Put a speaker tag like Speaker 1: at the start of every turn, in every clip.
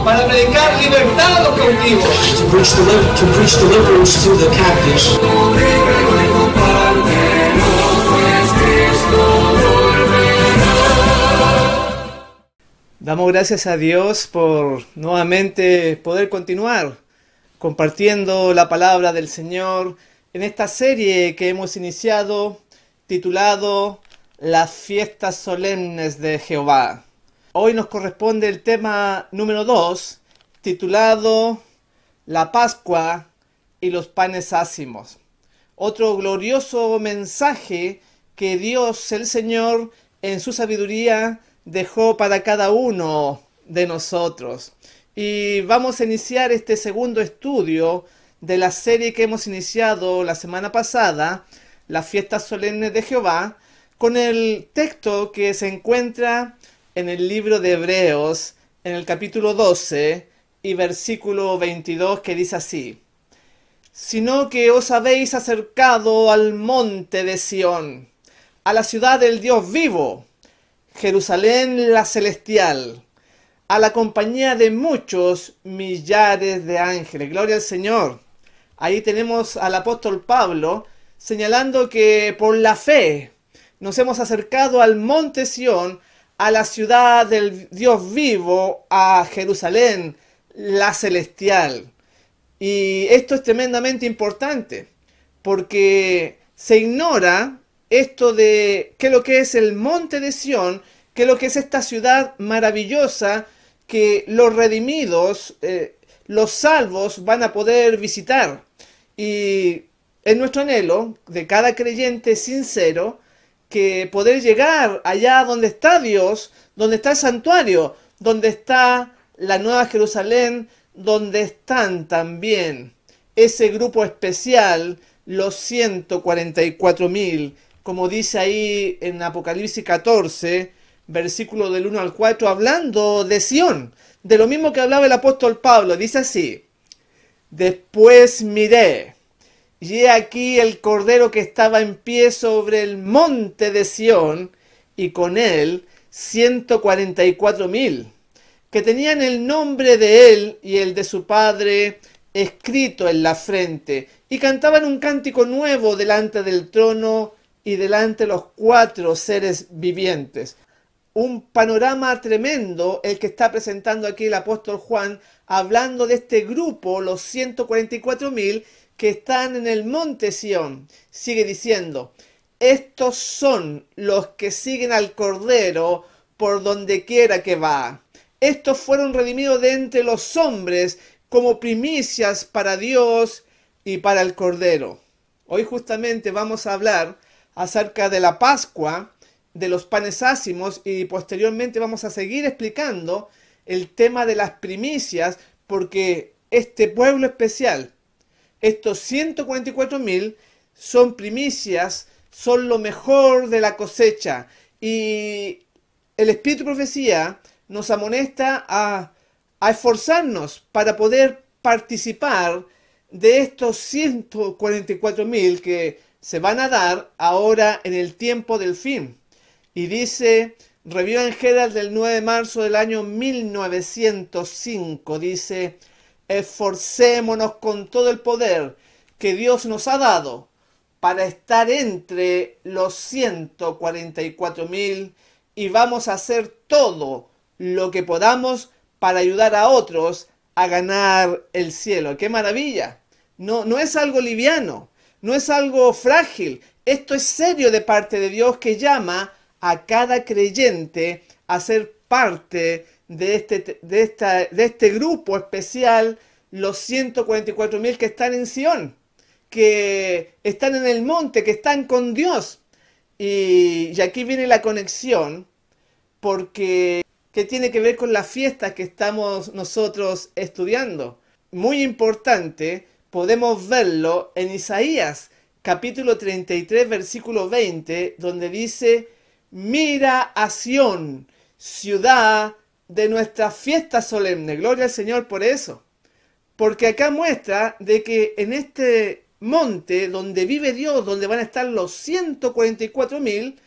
Speaker 1: para predicar libertad a los cautivos,
Speaker 2: to preach deliverance to the captives.
Speaker 3: Damos gracias a Dios por nuevamente poder continuar compartiendo la palabra del Señor en esta serie que hemos iniciado titulado Las fiestas solemnes de Jehová. Hoy nos corresponde el tema número 2, titulado La Pascua y los panes ácimos. Otro glorioso mensaje que Dios, el Señor, en su sabiduría, dejó para cada uno de nosotros. Y vamos a iniciar este segundo estudio de la serie que hemos iniciado la semana pasada, Las fiestas solemnes de Jehová, con el texto que se encuentra en el libro de Hebreos, en el capítulo 12 y versículo 22, que dice así: sino que os habéis acercado al monte de Sión, a la ciudad del Dios vivo, Jerusalén la celestial, a la compañía de muchos millares de ángeles. Gloria al Señor. Ahí tenemos al apóstol Pablo señalando que por la fe nos hemos acercado al monte Sión, a la ciudad del Dios vivo, a Jerusalén la celestial. Y esto es tremendamente importante, porque se ignora esto de qué es lo que es el monte de Sión, qué es lo que es esta ciudad maravillosa que los redimidos, los salvos van a poder visitar. Y es nuestro anhelo de cada creyente sincero que poder llegar allá donde está Dios, donde está el santuario, donde está la Nueva Jerusalén, donde están también ese grupo especial, los 144.000, como dice ahí en Apocalipsis 14, versículo del 1 al 4, hablando de Sión, de lo mismo que hablaba el apóstol Pablo. Dice así: después miré, y he aquí el Cordero que estaba en pie sobre el monte de Sión, y con él 144.000, que tenían el nombre de él y el de su padre escrito en la frente, y cantaban un cántico nuevo delante del trono y delante de los 4 seres vivientes. Un panorama tremendo el que está presentando aquí el apóstol Juan, hablando de este grupo, los 144.000 que están en el monte Sión. Sigue diciendo: estos son los que siguen al Cordero por donde quiera que va. Estos fueron redimidos de entre los hombres como primicias para Dios y para el Cordero. Hoy justamente vamos a hablar acerca de la Pascua, de los panes ácimos, y posteriormente vamos a seguir explicando el tema de las primicias, porque este pueblo especial, estos 144.000 son primicias, son lo mejor de la cosecha, y el Espíritu de Profecía nos amonesta a esforzarnos para poder participar de estos 144.000 que se van a dar ahora en el tiempo del fin. Y dice, Review and Herald del 9 de marzo del año 1905, dice: esforcémonos con todo el poder que Dios nos ha dado para estar entre los 144.000, y vamos a hacer todo lo que podamos para ayudar a otros a ganar el cielo. ¡Qué maravilla! No es algo liviano, no es algo frágil. Esto es serio de parte de Dios, que llama a cada creyente a ser parte de este grupo especial, los 144.000 que están en Sión, que están en el monte, que están con Dios. Y aquí viene la conexión, porque que tiene que ver con las fiestas que estamos nosotros estudiando. Muy importante, podemos verlo en Isaías, capítulo 33, versículo 20, donde dice: mira a Sión, ciudad de nuestra fiesta solemne. Gloria al Señor por eso. Porque acá muestra de que en este monte donde vive Dios, donde van a estar los 144.000,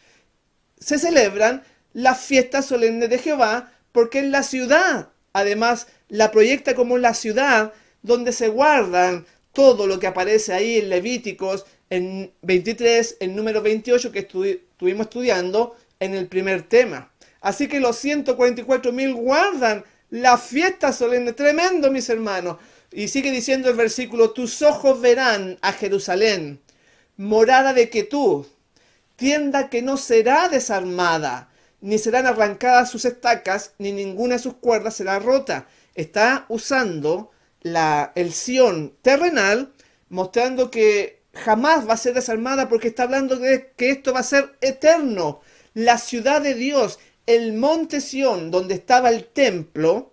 Speaker 3: se celebran las fiestas solemnes de Jehová, porque es la ciudad, además, la proyecta como la ciudad donde se guardan todo lo que aparece ahí en Levíticos, en 23, el número 28 que estuvimos estudiando en el primer tema. Así que los 144.000 guardan la fiesta solemne. Tremendo, mis hermanos. Y sigue diciendo el versículo: tus ojos verán a Jerusalén, morada de quietud, tienda que no será desarmada, ni serán arrancadas sus estacas, ni ninguna de sus cuerdas será rota. Está usando el Sión terrenal, mostrando que jamás va a ser desarmada, porque está hablando de que esto va a ser eterno. La ciudad de Dios, el monte Sión, donde estaba el templo,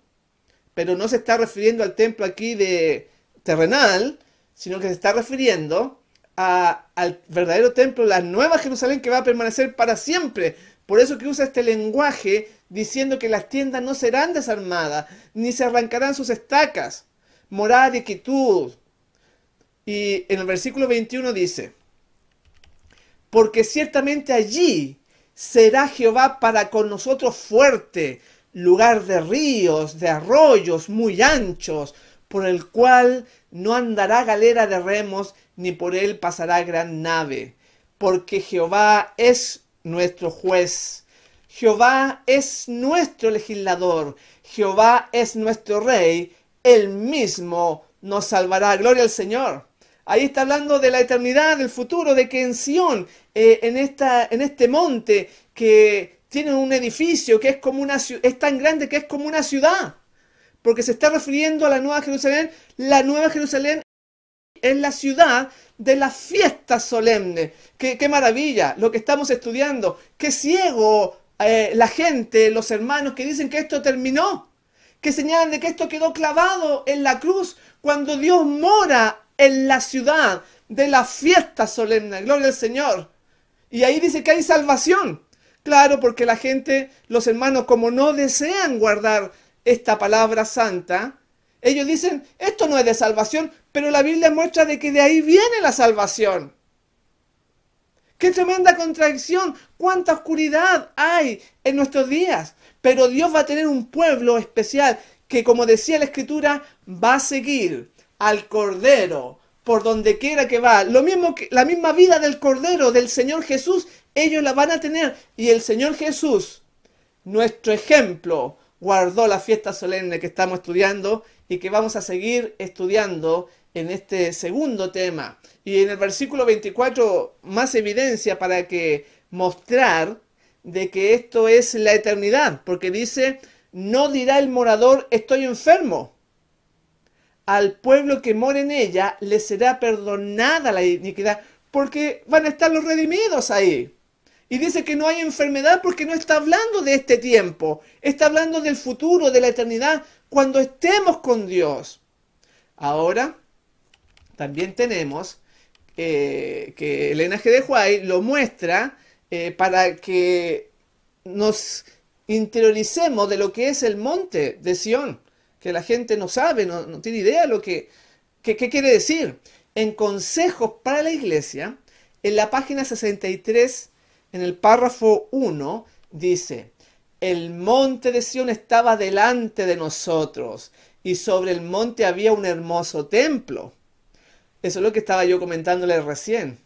Speaker 3: pero no se está refiriendo al templo aquí de terrenal, sino que se está refiriendo al verdadero templo, la nueva Jerusalén, que va a permanecer para siempre. Por eso que usa este lenguaje diciendo que las tiendas no serán desarmadas, ni se arrancarán sus estacas. Morada de quietud. Y en el versículo 21 dice: porque ciertamente allí será Jehová para con nosotros fuerte, lugar de ríos, de arroyos muy anchos, por el cual no andará galera de remos, ni por él pasará gran nave. Porque Jehová es nuestro juez, Jehová es nuestro legislador, Jehová es nuestro rey, él mismo nos salvará. Gloria al Señor. Ahí está hablando de la eternidad, del futuro, de que en Sión, en este monte que tiene un edificio que es tan grande que es como una ciudad, porque se está refiriendo a la Nueva Jerusalén. La Nueva Jerusalén es la ciudad de la fiesta solemne. ¡Qué maravilla lo que estamos estudiando! ¡Qué ciego la gente, los hermanos que dicen que esto terminó! Que señalan de que esto quedó clavado en la cruz, cuando Dios mora en la ciudad de la fiesta solemne. ¡Gloria al Señor! Y ahí dice que hay salvación. Claro, porque la gente, los hermanos, como no desean guardar esta palabra santa, ellos dicen, esto no es de salvación, pero la Biblia muestra de que de ahí viene la salvación. ¡Qué tremenda contradicción! ¡Cuánta oscuridad hay en nuestros días! Pero Dios va a tener un pueblo especial que, como decía la Escritura, va a seguir al Cordero por donde quiera que va. Lo mismo que la misma vida del Cordero, del Señor Jesús, ellos la van a tener. Y el Señor Jesús, nuestro ejemplo, guardó la fiesta solemne que estamos estudiando y que vamos a seguir estudiando en este segundo tema. Y en el versículo 24, más evidencia para que mostrar de que esto es la eternidad, porque dice, no dirá el morador, estoy enfermo. Al pueblo que mora en ella le será perdonada la iniquidad, porque van a estar los redimidos ahí. Y dice que no hay enfermedad porque no está hablando de este tiempo, está hablando del futuro, de la eternidad, cuando estemos con Dios. Ahora, también tenemos que Elena G. de White lo muestra para que nos interioricemos de lo que es el monte de Sión, que la gente no sabe, no tiene idea de lo que quiere decir. En Consejos para la Iglesia, en la página 63, en el párrafo 1, dice: el monte de Sión estaba delante de nosotros, y sobre el monte había un hermoso templo. Eso es lo que estaba yo comentándole recién.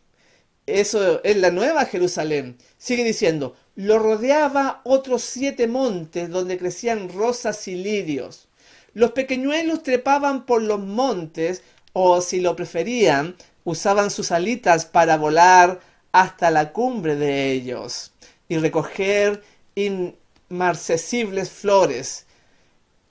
Speaker 3: Eso es la nueva Jerusalén. Sigue diciendo, lo rodeaba otros 7 montes donde crecían rosas y lirios. Los pequeñuelos trepaban por los montes, o si lo preferían, usaban sus alitas para volar hasta la cumbre de ellos y recoger inmarcesibles flores.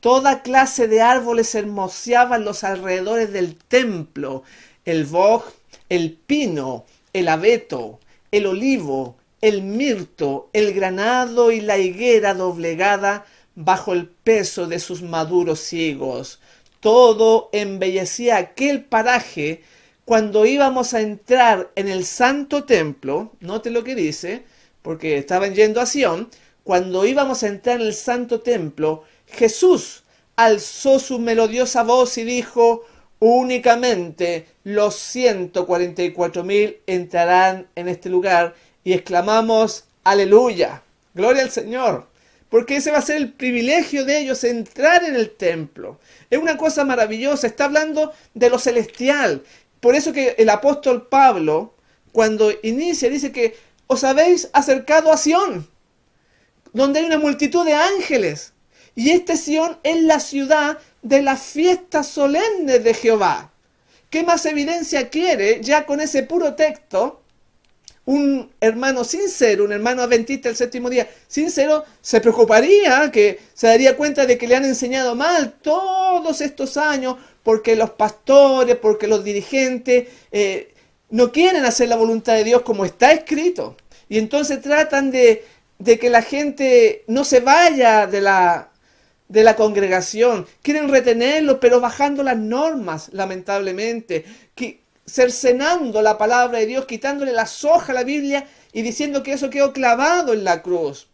Speaker 3: Toda clase de árboles hermoseaban los alrededores del templo: el boj, el pino, el abeto, el olivo, el mirto, el granado y la higuera doblegada bajo el peso de sus maduros higos. Todo embellecía aquel paraje. Cuando íbamos a entrar en el santo templo, note lo que dice, porque estaban yendo a Sión, cuando íbamos a entrar en el santo templo, Jesús alzó su melodiosa voz y dijo, únicamente los 144.000 entrarán en este lugar, y exclamamos, aleluya, gloria al Señor. porque ese va a ser el privilegio de ellos, entrar en el templo. Es una cosa maravillosa, está hablando de lo celestial. Por eso que el apóstol Pablo, cuando inicia, dice que os habéis acercado a Sión, donde hay una multitud de ángeles. Y este Sión es la ciudad de las fiestas solemnes de Jehová. ¿Qué más evidencia quiere ya con ese puro texto? Un hermano sincero, un hermano adventista del séptimo día sincero, se preocuparía, que se daría cuenta de que le han enseñado mal todos estos años, porque los pastores, porque los dirigentes no quieren hacer la voluntad de Dios como está escrito. Y entonces tratan de que la gente no se vaya de la congregación. Quieren retenerlo, pero bajando las normas, lamentablemente. Cercenando la palabra de Dios, quitándole la soja a la Biblia y diciendo que eso quedó clavado en la cruz.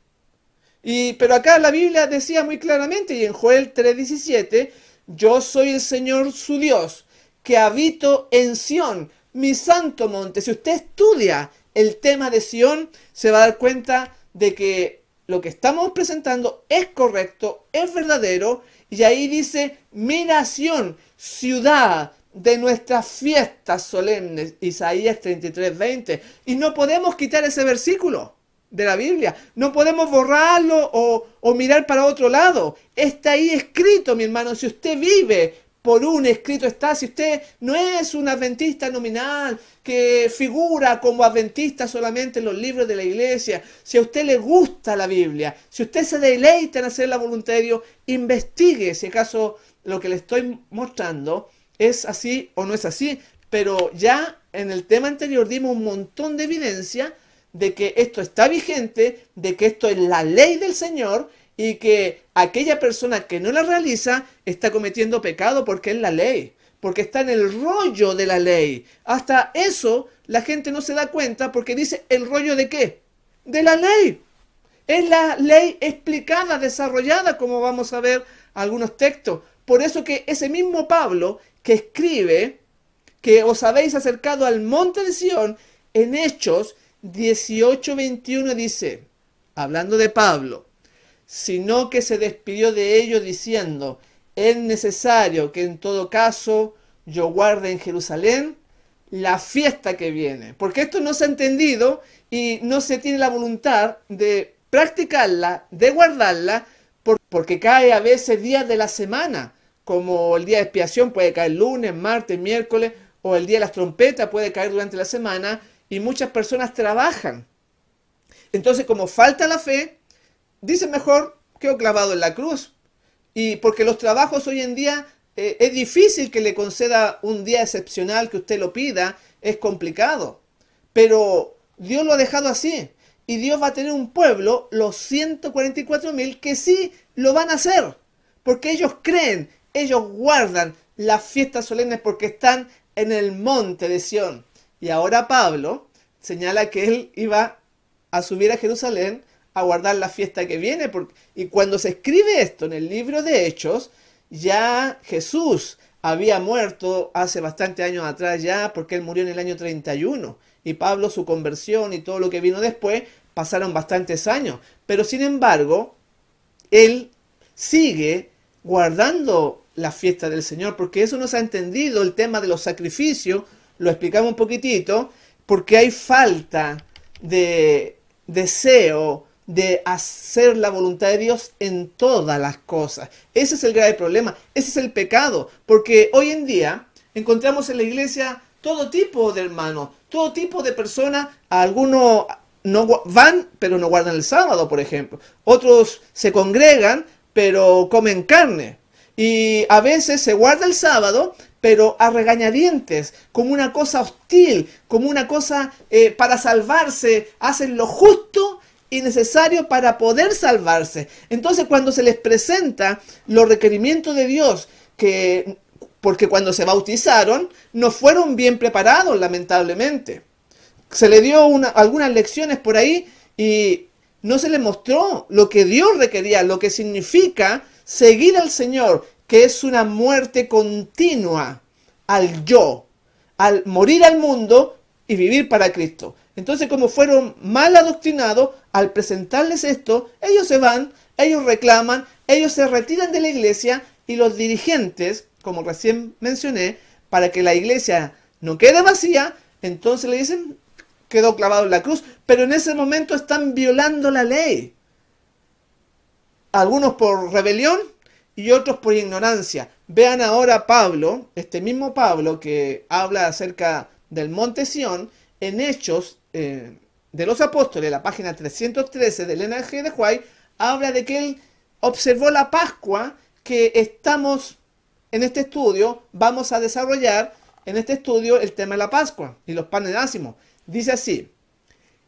Speaker 3: Pero acá la Biblia decía muy claramente, y en Joel 3:17, yo soy el Señor su Dios, que habito en Sión, mi santo monte. Si usted estudia el tema de Sión, se va a dar cuenta de que lo que estamos presentando es correcto, es verdadero, y ahí dice, mi nación, ciudad de nuestras fiestas solemnes, Isaías 33:20, y no podemos quitar ese versículo de la Biblia, no podemos borrarlo o mirar para otro lado, está ahí escrito, mi hermano. Si usted vive por un escrito está, si usted no es un adventista nominal que figura como adventista solamente en los libros de la iglesia, si a usted le gusta la Biblia, si usted se deleita en hacer la voluntad de Dios, investigue si acaso lo que le estoy mostrando es así o no es así. Pero ya en el tema anterior dimos un montón de evidencia de que esto está vigente, de que esto es la ley del Señor, y que aquella persona que no la realiza está cometiendo pecado porque es la ley, porque está en el rollo de la ley. Hasta eso la gente no se da cuenta, porque dice, ¿el rollo de qué? De la ley. Es la ley explicada, desarrollada, como vamos a ver algunos textos. Por eso que ese mismo Pablo que escribe que os habéis acercado al monte de Sión, en Hechos 18:21 dice, hablando de Pablo, sino que se despidió de ellos diciendo, es necesario que en todo caso yo guarde en Jerusalén la fiesta que viene. Porque esto no se ha entendido y no se tiene la voluntad de practicarla, de guardarla, porque cae a veces días de la semana, como el día de expiación puede caer lunes, martes, miércoles, o el día de las trompetas puede caer durante la semana, y muchas personas trabajan. Entonces, como falta la fe, dice mejor, quedó clavado en la cruz. Y porque los trabajos hoy en día es difícil que le conceda un día excepcional, que usted lo pida, es complicado. Pero Dios lo ha dejado así. Y Dios va a tener un pueblo, los 144.000, que sí lo van a hacer. Porque ellos creen, ellos guardan las fiestas solemnes porque están en el monte de Sión. Y ahora Pablo señala que él iba a subir a Jerusalén a guardar la fiesta que viene. Y cuando se escribe esto en el libro de Hechos, ya Jesús había muerto hace bastante años atrás ya, porque él murió en el año 31. Y Pablo, su conversión y todo lo que vino después, pasaron bastantes años. Pero sin embargo, él sigue guardando la fiesta del Señor, porque eso no se ha entendido, el tema de los sacrificios, lo explicamos un poquitito, porque hay falta de deseo de hacer la voluntad de Dios en todas las cosas. Ese es el grave problema, ese es el pecado, porque hoy en día encontramos en la iglesia todo tipo de hermanos, todo tipo de personas. Algunos no van, pero no guardan el sábado, por ejemplo. Otros se congregan, pero comen carne. Y a veces se guarda el sábado, pero a regañadientes, como una cosa hostil, como una cosa para salvarse. Hacen lo justo y necesario para poder salvarse. Entonces, cuando se les presenta los requerimientos de Dios, porque cuando se bautizaron no fueron bien preparados, lamentablemente. Se le dio algunas lecciones por ahí y no se les mostró lo que Dios requería, lo que significa seguir al Señor, que es una muerte continua al yo, al morir al mundo y vivir para Cristo. Entonces, como fueron mal adoctrinados, al presentarles esto, ellos se van ellos reclaman, ellos se retiran de la iglesia y los dirigentes, como recién mencioné, para que la iglesia no quede vacía, entonces le dicen, quedó clavado en la cruz, pero en ese momento están violando la ley. Algunos por rebelión y otros por ignorancia. Vean ahora Pablo, este mismo Pablo que habla acerca del monte Sión, en Hechos de los Apóstoles, la página 313 del NG de White, habla de que él observó la Pascua que estamos en este estudio, vamos a desarrollar en este estudio el tema de la Pascua y los panes de ácimo. Dice así,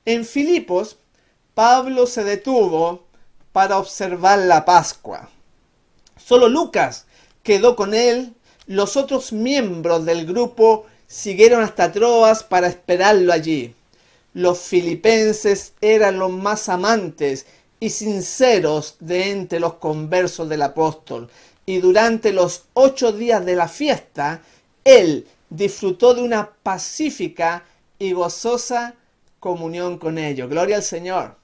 Speaker 3: en Filipos, Pablo se detuvo para observar la Pascua. Solo Lucas quedó con él, los otros miembros del grupo siguieron hasta Troas para esperarlo allí. Los filipenses eran los más amantes y sinceros de entre los conversos del apóstol, y durante los 8 días de la fiesta, él disfrutó de una pacífica y gozosa comunión con ellos. Gloria al Señor.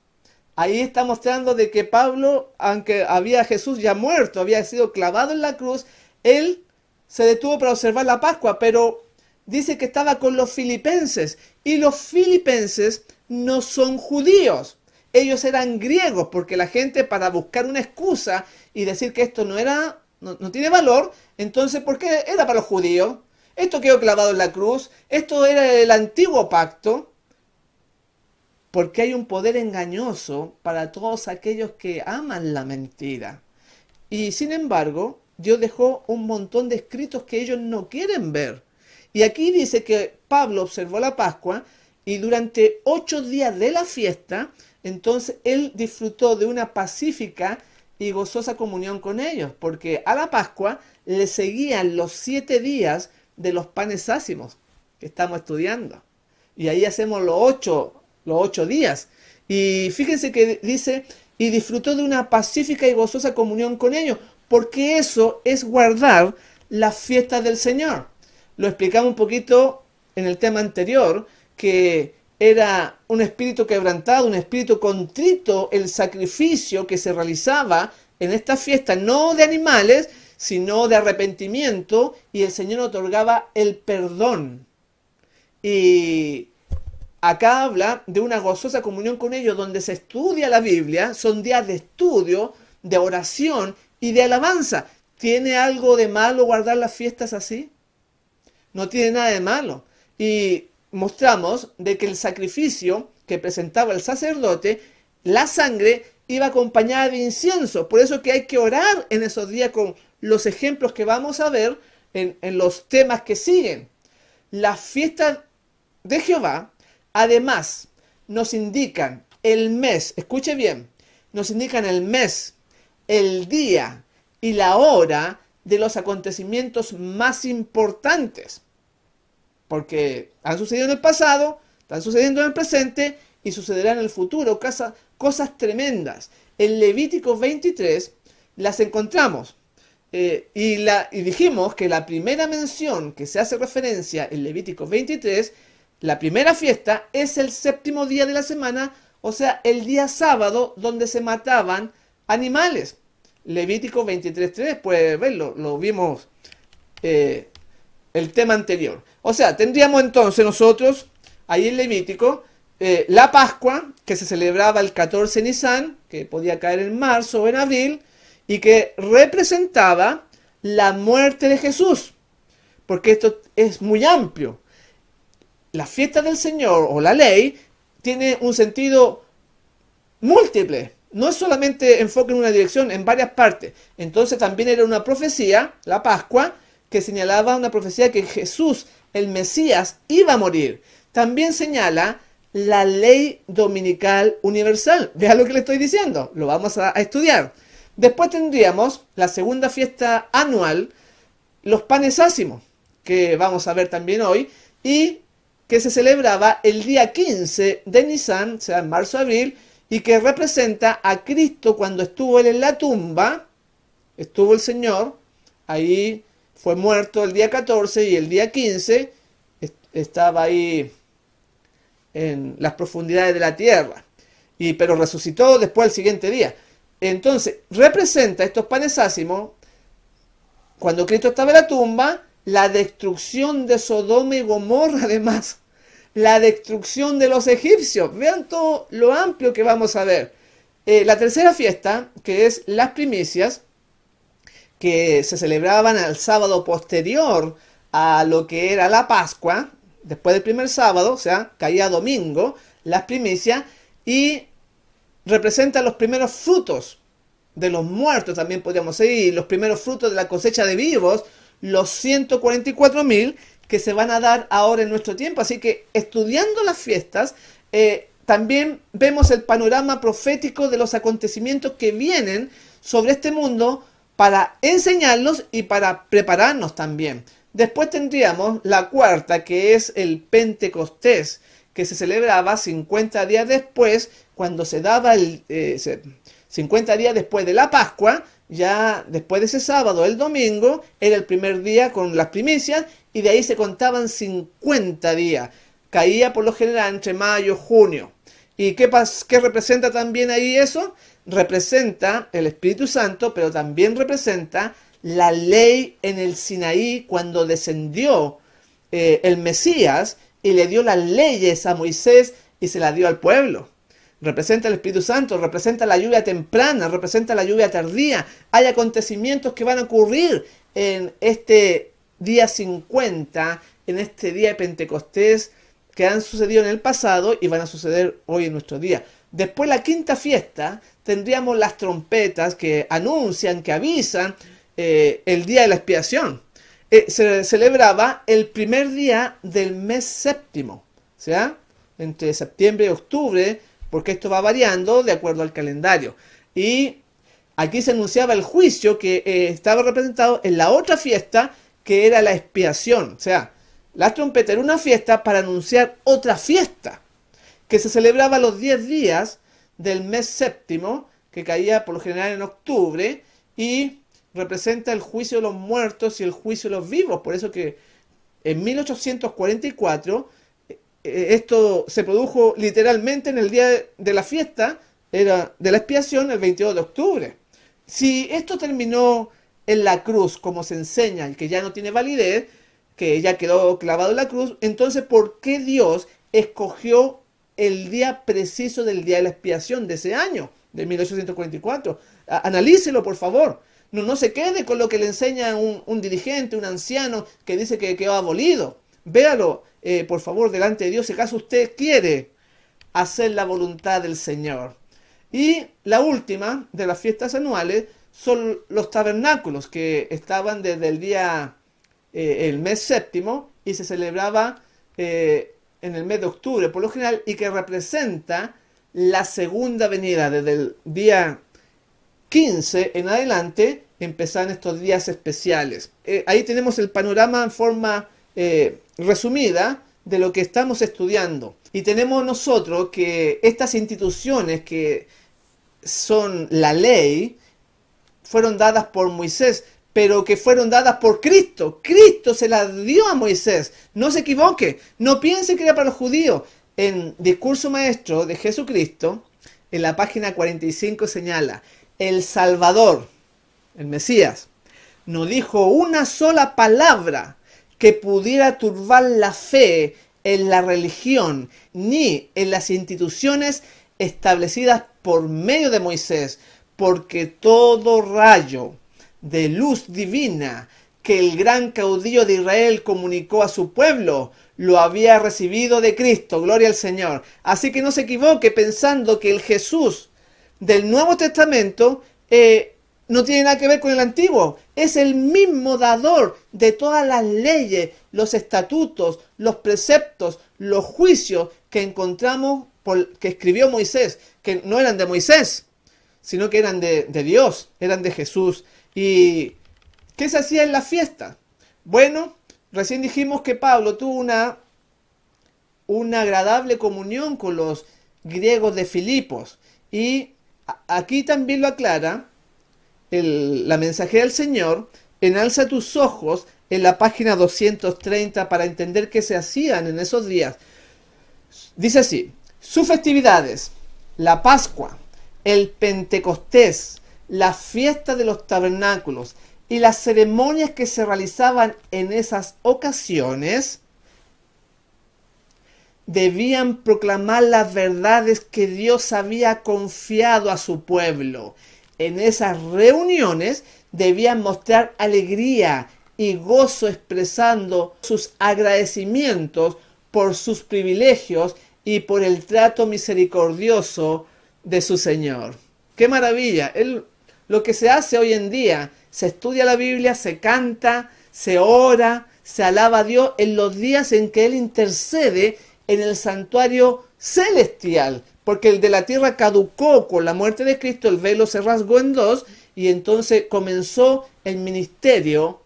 Speaker 3: Ahí está mostrando de que Pablo, aunque había Jesús ya muerto, había sido clavado en la cruz, él se detuvo para observar la Pascua, pero dice que estaba con los filipenses, y los filipenses no son judíos. Ellos eran griegos, porque la gente, para buscar una excusa y decir que esto no tiene valor, entonces, ¿por qué era para los judíos? Esto quedó clavado en la cruz, esto era el antiguo pacto, porque hay un poder engañoso para todos aquellos que aman la mentira. Y sin embargo, Dios dejó un montón de escritos que ellos no quieren ver. Y aquí dice que Pablo observó la Pascua y durante 8 días de la fiesta, entonces él disfrutó de una pacífica y gozosa comunión con ellos, porque a la Pascua le seguían los 7 días de los panes ácimos que estamos estudiando. Y ahí hacemos los 8 días. Y fíjense que dice, y disfrutó de una pacífica y gozosa comunión con ellos, porque eso es guardar las fiestas del Señor. Lo explicamos un poquito en el tema anterior, que era un espíritu quebrantado, un espíritu contrito, el sacrificio que se realizaba en esta fiesta, no de animales, sino de arrepentimiento, y el Señor otorgaba el perdón. Y acá habla de una gozosa comunión con ellos, donde se estudia la Biblia, son días de estudio, de oración y de alabanza. ¿Tiene algo de malo guardar las fiestas así? No tiene nada de malo. Y mostramos de que el sacrificio que presentaba el sacerdote, la sangre, iba acompañada de incienso. Por eso que hay que orar en esos días con los ejemplos que vamos a ver en los temas que siguen. Las fiestas de Jehová, además, nos indican el mes, escuche bien, nos indican el mes, el día y la hora de los acontecimientos más importantes. Porque han sucedido en el pasado, están sucediendo en el presente y sucederán en el futuro cosas tremendas. En Levítico 23 las encontramos. Y dijimos que la primera mención que se hace referencia en Levítico 23, la primera fiesta es el 7º día de la semana, o sea, el día sábado donde se mataban animales. Levítico 23:3, puedes verlo, lo vimos el tema anterior. O sea, tendríamos entonces nosotros, ahí en Levítico, la Pascua, que se celebraba el 14 de Nisan, que podía caer en marzo o en abril, y que representaba la muerte de Jesús, porque esto es muy amplio. La fiesta del Señor o la ley tiene un sentido múltiple, no es solamente enfoque en una dirección, en varias partes. Entonces también era una profecía, la Pascua, que señalaba una profecía que Jesús, el Mesías, iba a morir. También señala la ley dominical universal. Vean lo que le estoy diciendo, lo vamos a estudiar. Después tendríamos la segunda fiesta anual, los panes ácimos, que vamos a ver también hoy, y que se celebraba el día 15 de Nisan, o sea, en marzo-abril, y que representa a Cristo cuando estuvo él en la tumba, estuvo el Señor, ahí fue muerto el día 14 y el día 15 estaba ahí en las profundidades de la tierra, pero resucitó después el siguiente día. Entonces, representa estos panes ácimos, cuando Cristo estaba en la tumba, la destrucción de Sodoma y Gomorra, además, la destrucción de los egipcios. Vean todo lo amplio que vamos a ver. La tercera fiesta, que es las primicias, que se celebraban al sábado posterior a lo que era la Pascua, después del primer sábado, o sea, caía domingo, las primicias, y representan los primeros frutos de los muertos, también podríamos decir, los primeros frutos de la cosecha de vivos, los 144.000 que se van a dar ahora en nuestro tiempo. Así que estudiando las fiestas, también vemos el panorama profético de los acontecimientos que vienen sobre este mundo para enseñarlos y para prepararnos también. Después tendríamos la cuarta, que es el Pentecostés, que se celebraba 50 días después, cuando se daba 50 días después de la Pascua. Ya después de ese sábado, el domingo, era el primer día con las primicias, y de ahí se contaban 50 días. Caía por lo general entre mayo y junio. ¿Y qué representa también ahí eso? Representa el Espíritu Santo, pero también representa la ley en el Sinaí, cuando descendió el Mesías y le dio las leyes a Moisés y se las dio al pueblo. Representa el Espíritu Santo, representa la lluvia temprana, representa la lluvia tardía. Hay acontecimientos que van a ocurrir en este día 50, en este día de Pentecostés, que han sucedido en el pasado y van a suceder hoy en nuestro día. Después, la quinta fiesta, tendríamos las trompetas que anuncian, que avisan el día de la expiación. Se celebraba el primer día del mes séptimo, o sea, entre septiembre y octubre, porque esto va variando de acuerdo al calendario. Y aquí se anunciaba el juicio que estaba representado en la otra fiesta, que era la expiación. O sea, la trompeta era una fiesta para anunciar otra fiesta, que se celebraba los 10 días del mes séptimo, que caía por lo general en octubre, y representa el juicio de los muertos y el juicio de los vivos. Por eso que en 1844... esto se produjo literalmente en el día de la fiesta, era de la expiación, el 22 de octubre. Si esto terminó en la cruz, como se enseña, y que ya no tiene validez, que ya quedó clavado en la cruz, entonces ¿por qué Dios escogió el día preciso del día de la expiación de ese año, de 1844? Analícelo, por favor. No se quede con lo que le enseña un dirigente, un anciano, que dice que quedó abolido. Véalo, por favor, delante de Dios, si acaso usted quiere hacer la voluntad del Señor. Y la última de las fiestas anuales son los tabernáculos, que estaban desde el día, el mes séptimo, y se celebraba en el mes de octubre, por lo general, y que representa la segunda venida. Desde el día 15 en adelante empezaron estos días especiales. Ahí tenemos el panorama en forma resumida de lo que estamos estudiando. Y tenemos nosotros que estas instituciones que son la ley fueron dadas por Moisés, pero que fueron dadas por Cristo. Cristo se las dio a Moisés. No se equivoque, no piense que era para los judíos. En Discurso Maestro de Jesucristo, en la página 45 señala: el Salvador, el Mesías, no dijo una sola palabra que pudiera turbar la fe en la religión ni en las instituciones establecidas por medio de Moisés, porque todo rayo de luz divina que el gran caudillo de Israel comunicó a su pueblo lo había recibido de Cristo. Gloria al Señor. Así que no se equivoque pensando que el Jesús del Nuevo Testamento no tiene nada que ver con el Antiguo. Es el mismo dador de todas las leyes, los estatutos, los preceptos, los juicios que encontramos que escribió Moisés, que no eran de Moisés, sino que eran de Dios, eran de Jesús. ¿Y qué se hacía en la fiesta? Bueno, recién dijimos que Pablo tuvo una agradable comunión con los griegos de Filipos. Y aquí también lo aclara la mensajera del Señor en Alza tus ojos, en la página 230, para entender qué se hacían en esos días. Dice así: sus festividades, la Pascua, el Pentecostés, la fiesta de los tabernáculos y las ceremonias que se realizaban en esas ocasiones debían proclamar las verdades que Dios había confiado a su pueblo. En esas reuniones debían mostrar alegría y gozo expresando sus agradecimientos por sus privilegios y por el trato misericordioso de su Señor. ¡Qué maravilla! Lo que se hace hoy en día, se estudia la Biblia, se canta, se ora, se alaba a Dios en los días en que Él intercede en el santuario celestial, porque el de la tierra caducó con la muerte de Cristo, el velo se rasgó en dos y entonces comenzó el ministerio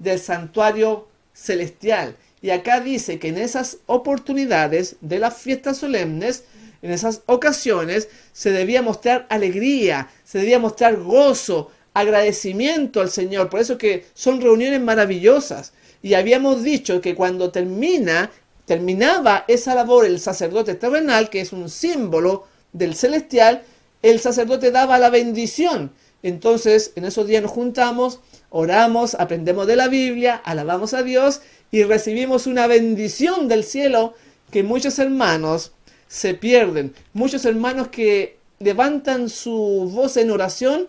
Speaker 3: del santuario celestial. Y acá dice que en esas oportunidades de las fiestas solemnes, en esas ocasiones, se debía mostrar alegría, se debía mostrar gozo, agradecimiento al Señor. Por eso que son reuniones maravillosas. Y habíamos dicho que cuando terminaba esa labor el sacerdote terrenal, que es un símbolo del celestial, el sacerdote daba la bendición. Entonces, en esos días nos juntamos, oramos, aprendemos de la Biblia, alabamos a Dios y recibimos una bendición del cielo que muchos hermanos se pierden. Muchos hermanos que levantan su voz en oración,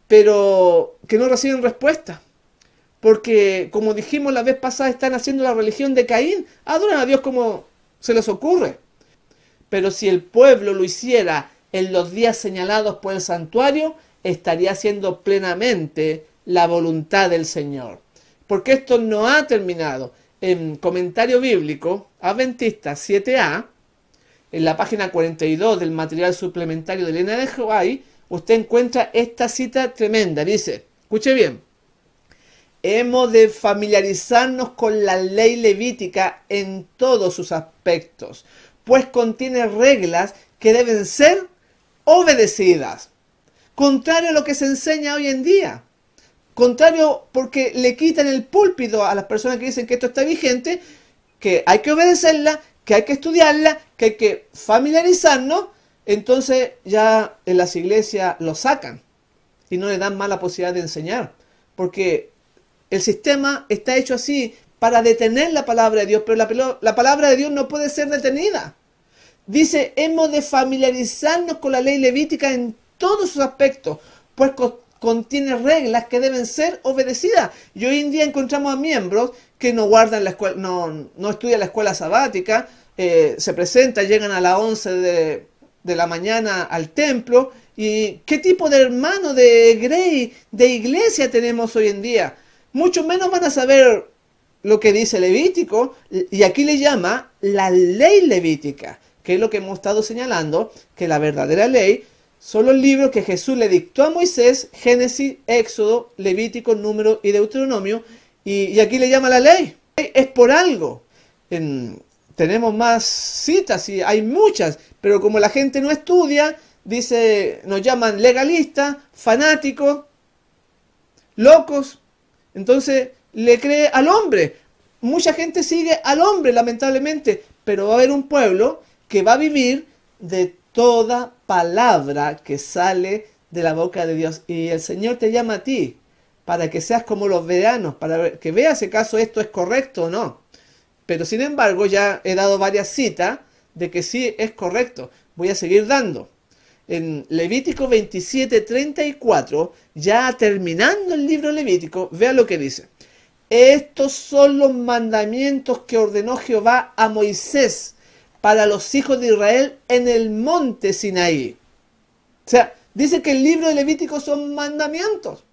Speaker 3: pero que no reciben respuesta. Porque, como dijimos la vez pasada, están haciendo la religión de Caín. Adoran a Dios como se les ocurre. Pero si el pueblo lo hiciera en los días señalados por el santuario, estaría haciendo plenamente la voluntad del Señor. Porque esto no ha terminado. En Comentario Bíblico Adventista 7a, en la página 42 del material suplementario de Elena de White, usted encuentra esta cita tremenda. Dice, escuche bien: hemos de familiarizarnos con la ley levítica en todos sus aspectos, pues contiene reglas que deben ser obedecidas. Contrario a lo que se enseña hoy en día. Contrario porque le quitan el púlpito a las personas que dicen que esto está vigente, que hay que obedecerla, que hay que estudiarla, que hay que familiarizarnos. Entonces ya en las iglesias lo sacan y no le dan más la posibilidad de enseñar. Porque el sistema está hecho así para detener la palabra de Dios, pero la palabra de Dios no puede ser detenida. Dice, hemos de familiarizarnos con la ley levítica en todos sus aspectos, pues contiene reglas que deben ser obedecidas. Y hoy en día encontramos a miembros que no guardan la escuela, no estudian la escuela sabática, se presentan, llegan a las 11 de la mañana al templo. ¿Y qué tipo de hermano de grey, de iglesia tenemos hoy en día? Mucho menos van a saber lo que dice Levítico, y aquí le llama la ley levítica, que es lo que hemos estado señalando, que la verdadera ley son los libros que Jesús le dictó a Moisés: Génesis, Éxodo, Levítico, Número y Deuteronomio, y aquí le llama la ley. Es por algo. Tenemos más citas y hay muchas, pero como la gente no estudia, dice, nos llaman legalistas, fanáticos, locos. Entonces le cree al hombre. Mucha gente sigue al hombre, lamentablemente, pero va a haber un pueblo que va a vivir de toda palabra que sale de la boca de Dios. Y el Señor te llama a ti para que seas como los veranos, para que veas si acaso esto es correcto o no. Pero sin embargo ya he dado varias citas de que sí es correcto. Voy a seguir dando. En Levítico 27:34, ya terminando el libro Levítico, vea lo que dice. Estos son los mandamientos que ordenó Jehová a Moisés para los hijos de Israel en el monte Sinaí. O sea, dice que el libro de Levítico son mandamientos.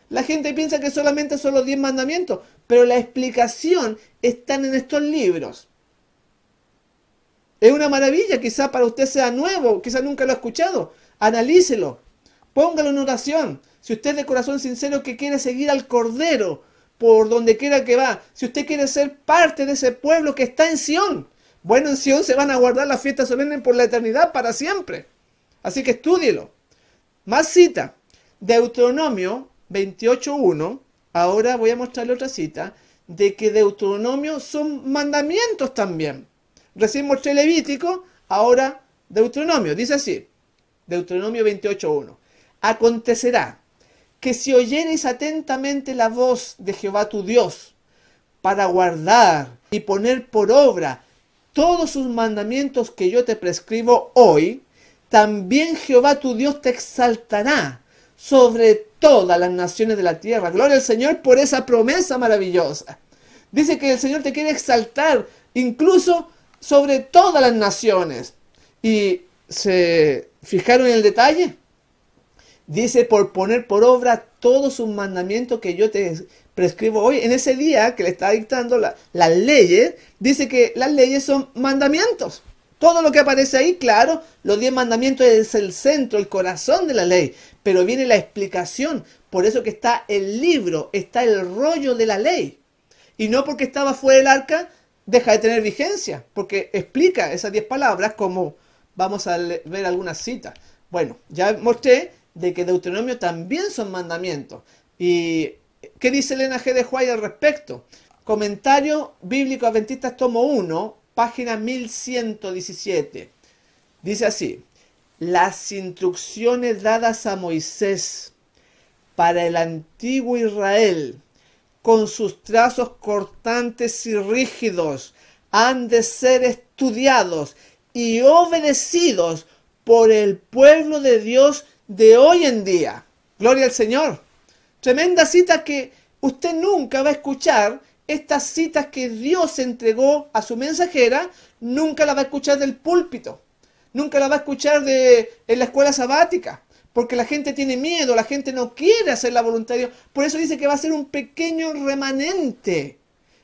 Speaker 3: La gente piensa que solamente son los 10 mandamientos, pero la explicación está en estos libros. Es una maravilla, quizá para usted sea nuevo, quizá nunca lo ha escuchado. Analícelo, póngalo en oración. Si usted de corazón sincero que quiere seguir al Cordero por donde quiera que va, si usted quiere ser parte de ese pueblo que está en Sión, bueno, en Sión se van a guardar las fiestas solemnes por la eternidad, para siempre. Así que estúdielo. Más cita. Deuteronomio 28:1. Ahora voy a mostrarle otra cita de que Deuteronomio son mandamientos también. Recién mostré Levítico, ahora Deuteronomio. Dice así: Deuteronomio 28:1. Acontecerá que si oyereis atentamente la voz de Jehová tu Dios, para guardar y poner por obra todos sus mandamientos que yo te prescribo hoy, también Jehová tu Dios te exaltará sobre todas las naciones de la tierra. Gloria al Señor por esa promesa maravillosa. Dice que el Señor te quiere exaltar incluso sobre todas las naciones. ¿Y se fijaron en el detalle? Dice, por poner por obra todos sus mandamientos que yo te prescribo hoy. En ese día que le está dictando las leyes, dice que las leyes son mandamientos. Todo lo que aparece ahí, claro, los 10 mandamientos es el centro, el corazón de la ley. Pero viene la explicación. Por eso que está el libro, está el rollo de la ley. Y no porque estaba fuera del arca, deja de tener vigencia. Porque explica esas 10 palabras como vamos a ver algunas citas. Bueno, ya mostré de que Deuteronomio también son mandamientos. ¿Y qué dice Elena G. de White al respecto? Comentario Bíblico Adventistas tomo 1, página 1117. Dice así: las instrucciones dadas a Moisés para el antiguo Israel, con sus trazos cortantes y rígidos, han de ser estudiados y obedecidos por el pueblo de Dios de hoy en día. Gloria al Señor. Tremenda cita que usted nunca va a escuchar. Estas citas que Dios entregó a su mensajera, nunca la va a escuchar del púlpito. Nunca la va a escuchar en la escuela sabática. Porque la gente tiene miedo, la gente no quiere hacer la voluntad de Dios. Por eso dice que va a ser un pequeño remanente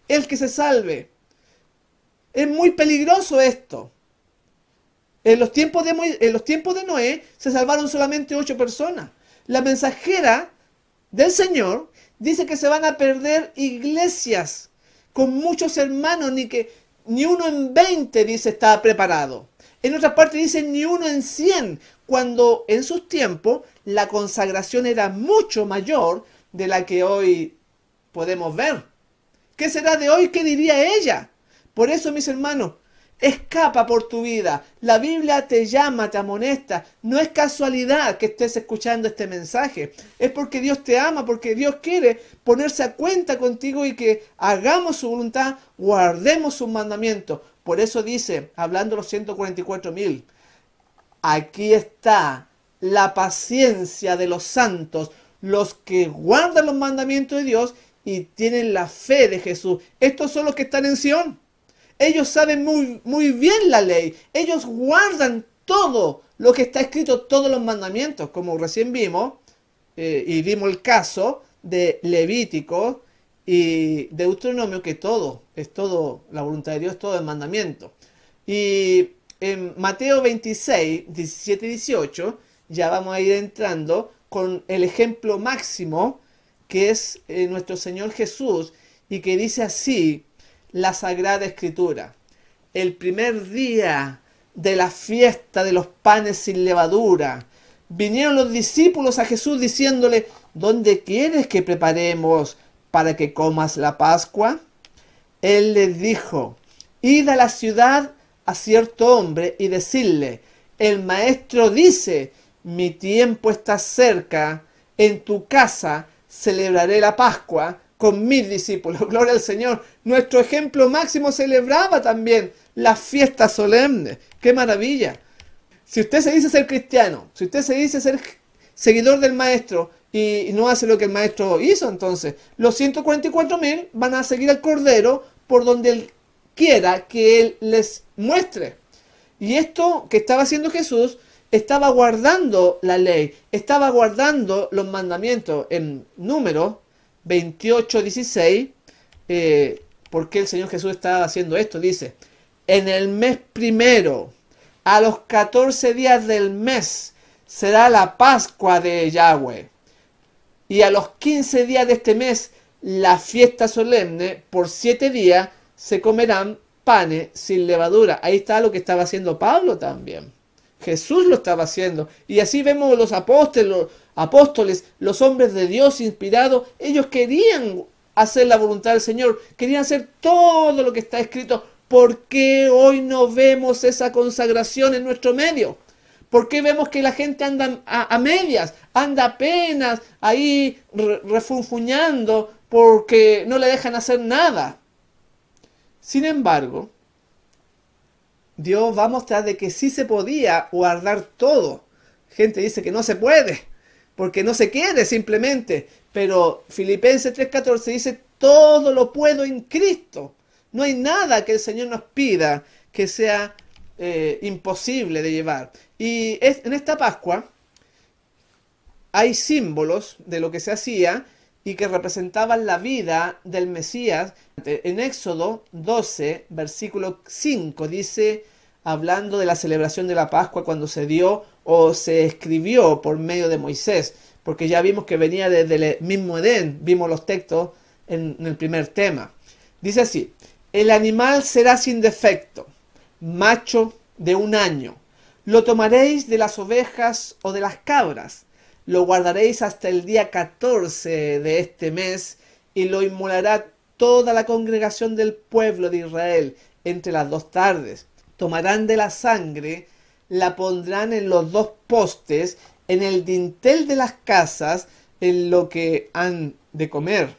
Speaker 3: el que se salve. Es muy peligroso esto. En los tiempos de Noé se salvaron solamente 8 personas. La mensajera del Señor dice que se van a perder iglesias con muchos hermanos, ni uno en 20, dice, está preparado. En otra parte dice ni uno en 100, cuando en sus tiempos la consagración era mucho mayor de la que hoy podemos ver. ¿Qué será de hoy? ¿Qué diría ella? Por eso, mis hermanos, escapa por tu vida. La Biblia te llama, te amonesta. No es casualidad que estés escuchando este mensaje. Es porque Dios te ama, porque Dios quiere ponerse a cuenta contigo y que hagamos su voluntad, guardemos sus mandamientos. Por eso dice, hablando de los 144.000, aquí está la paciencia de los santos, los que guardan los mandamientos de Dios y tienen la fe de Jesús. Estos son los que están en Sión. Ellos saben muy bien la ley. Ellos guardan todo lo que está escrito, todos los mandamientos, como recién vimos, y vimos el caso de Levítico y Deuteronomio, que todo, es todo, la voluntad de Dios, todo el mandamiento. Y en Mateo 26, 17 y 18, ya vamos a ir entrando con el ejemplo máximo, que es nuestro Señor Jesús, y que dice así la Sagrada Escritura: el primer día de la fiesta de los panes sin levadura, vinieron los discípulos a Jesús diciéndole: ¿dónde quieres que preparemos para que comas la Pascua? Él les dijo: id a la ciudad a cierto hombre y decidle: el maestro dice, mi tiempo está cerca, en tu casa celebraré la Pascua con mis discípulos. Gloria al Señor. Nuestro ejemplo máximo celebraba también las fiestas solemnes. ¡Qué maravilla! Si usted se dice ser cristiano, si usted se dice ser seguidor del maestro y no hace lo que el maestro hizo, entonces los 144.000 van a seguir al Cordero por donde él quiera que él les muestre. Y esto que estaba haciendo Jesús, estaba guardando la ley, estaba guardando los mandamientos. En Números 28:16, ¿por qué el Señor Jesús estaba haciendo esto? Dice: en el mes primero, a los 14 días del mes, será la Pascua de Yahweh. Y a los 15 días de este mes, la fiesta solemne, por 7 días, se comerán panes sin levadura. Ahí está lo que estaba haciendo Pablo también. Jesús lo estaba haciendo. Y así vemos los apóstoles, los hombres de Dios inspirados. Ellos querían hacer la voluntad del Señor. Querían hacer todo lo que está escrito. ¿Por qué hoy no vemos esa consagración en nuestro medio? ¿Por qué vemos que la gente anda a medias? Anda apenas ahí refunfuñando porque no le dejan hacer nada. Sin embargo, Dios va a mostrar de que sí se podía guardar todo. Gente dice que no se puede, porque no se quiere simplemente. Pero Filipenses 3:14 dice, todo lo puedo en Cristo. No hay nada que el Señor nos pida que sea imposible de llevar. Y en esta Pascua hay símbolos de lo que se hacía y que representaban la vida del Mesías. En Éxodo 12, versículo 5, dice, hablando de la celebración de la Pascua cuando se dio o se escribió por medio de Moisés, porque ya vimos que venía desde el mismo Edén, vimos los textos en el primer tema. Dice así, el animal será sin defecto, macho de 1 año. Lo tomaréis de las ovejas o de las cabras. Lo guardaréis hasta el día 14 de este mes y lo inmolará toda la congregación del pueblo de Israel entre las 2 tardes. Tomarán de la sangre, la pondrán en los 2 postes, en el dintel de las casas, en lo que han de comer.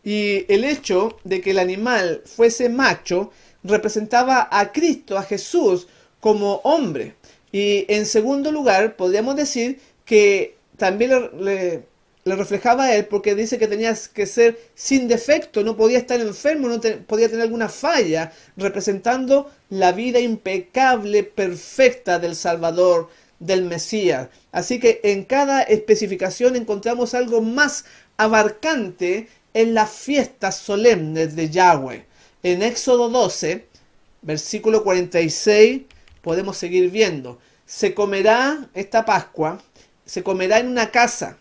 Speaker 3: Y el hecho de que el animal fuese macho representaba a Cristo, a Jesús, como hombre. Y en segundo lugar, podríamos decir que también le reflejaba a él, porque dice que tenía que ser sin defecto, no podía estar enfermo, no podía tener alguna falla, representando la vida impecable, perfecta del Salvador, del Mesías. Así que en cada especificación encontramos algo más abarcante en las fiestas solemnes de Yahweh. En Éxodo 12, versículo 46, podemos seguir viendo. Se comerá esta Pascua, se comerá en una casa,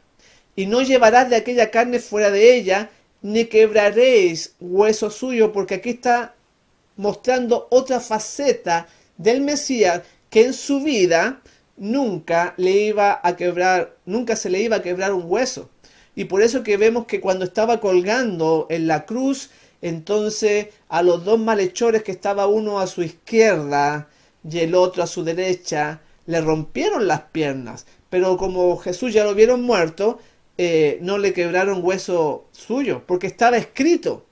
Speaker 3: y no llevarás de aquella carne fuera de ella, ni quebraréis hueso suyo, porque aquí está mostrando otra faceta del Mesías que en su vida nunca se le iba a quebrar un hueso. Y por eso que vemos que cuando estaba colgando en la cruz, entonces a los 2 malhechores que estaba uno a su izquierda y el otro a su derecha, le rompieron las piernas. Pero como Jesús ya lo vieron muerto, no le quebraron hueso suyo, porque estaba escrito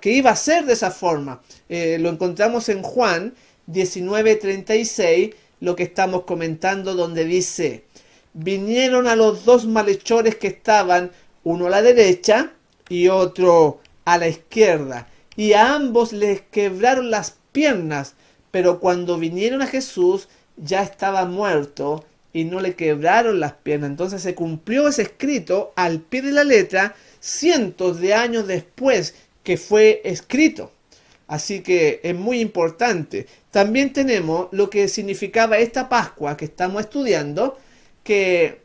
Speaker 3: que iba a ser de esa forma. Lo encontramos en Juan 19:36, lo que estamos comentando, donde dice, vinieron a los 2 malhechores que estaban, uno a la derecha y otro a la izquierda, y a ambos les quebraron las piernas, pero cuando vinieron a Jesús ya estaba muerto y no le quebraron las piernas. Entonces se cumplió ese escrito al pie de la letra cientos de años después que fue escrito. Así que es muy importante. También tenemos lo que significaba esta Pascua que estamos estudiando, que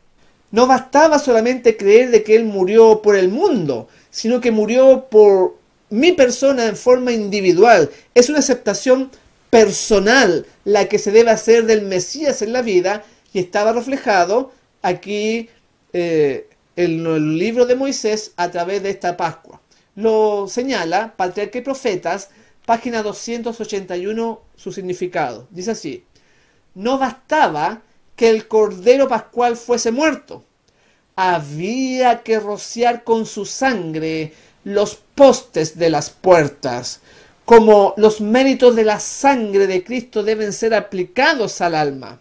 Speaker 3: no bastaba solamente creer de que Él murió por el mundo, sino que murió por mi persona en forma individual. Es una aceptación personal la que se debe hacer del Mesías en la vida, y estaba reflejado aquí en el libro de Moisés a través de esta Pascua. Lo señala Patriarca y Profetas, página 281, su significado. Dice así: no bastaba que el Cordero Pascual fuese muerto, había que rociar con su sangre los postes de las puertas. Como los méritos de la sangre de Cristo deben ser aplicados al alma.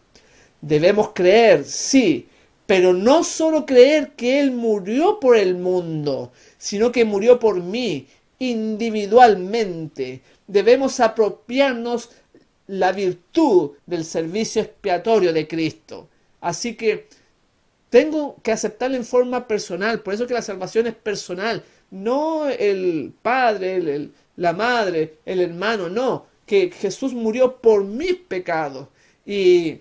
Speaker 3: Debemos creer, sí, pero no solo creer que Él murió por el mundo, sino que murió por mí, individualmente. Debemos apropiarnos la virtud del servicio expiatorio de Cristo. Así que tengo que aceptarlo en forma personal. Por eso que la salvación es personal. No el padre, la madre, el hermano, no. Que Jesús murió por mis pecados. Y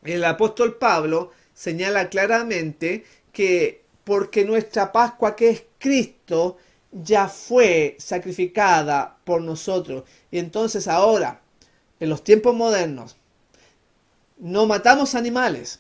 Speaker 3: el apóstol Pablo señala claramente que porque nuestra Pascua, que es Cristo, ya fue sacrificada por nosotros. Y entonces ahora, en los tiempos modernos, no matamos animales.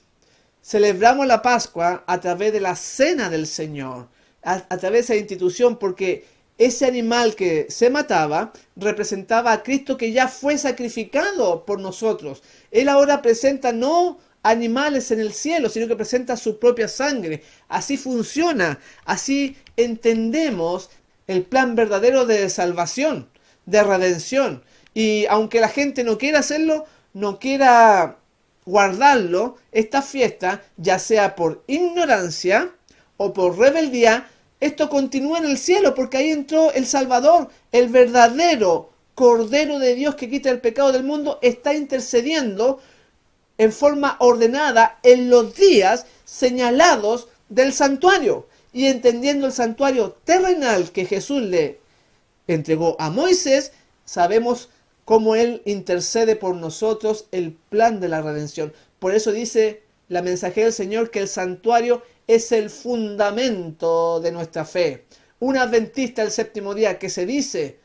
Speaker 3: Celebramos la Pascua a través de la cena del Señor, a través de esa institución, porque ese animal que se mataba representaba a Cristo que ya fue sacrificado por nosotros. Él ahora presenta no animales en el cielo, sino que presenta su propia sangre. Así funciona, así entendemos el plan verdadero de salvación, de redención. Y aunque la gente no quiera hacerlo, no quiera guardarlo, esta fiesta, ya sea por ignorancia o por rebeldía, esto continúa en el cielo porque ahí entró el Salvador, el verdadero Cordero de Dios que quita el pecado del mundo, está intercediendo en forma ordenada en los días señalados del santuario. Y entendiendo el santuario terrenal que Jesús le entregó a Moisés, sabemos cómo Él intercede por nosotros el plan de la redención. Por eso dice la mensajera del Señor que el santuario es el fundamento de nuestra fe. Un adventista del séptimo día que se dice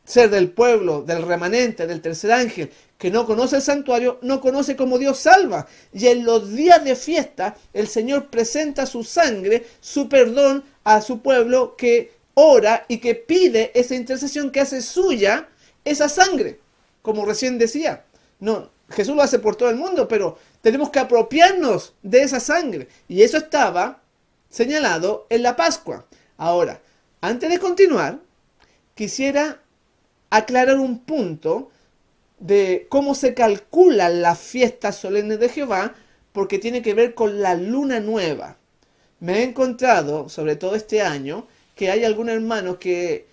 Speaker 3: ser del pueblo, del remanente, del tercer ángel, que no conoce el santuario, no conoce cómo Dios salva. Y en los días de fiesta, el Señor presenta su sangre, su perdón a su pueblo que ora y que pide esa intercesión, que hace suya esa sangre. Como recién decía, no, Jesús lo hace por todo el mundo, pero tenemos que apropiarnos de esa sangre. Y eso estaba señalado en la Pascua. Ahora, antes de continuar, quisiera aclarar un punto de cómo se calculan las fiestas solemnes de Jehová, porque tiene que ver con la luna nueva. Me he encontrado, sobre todo este año, que hay algunos hermanos que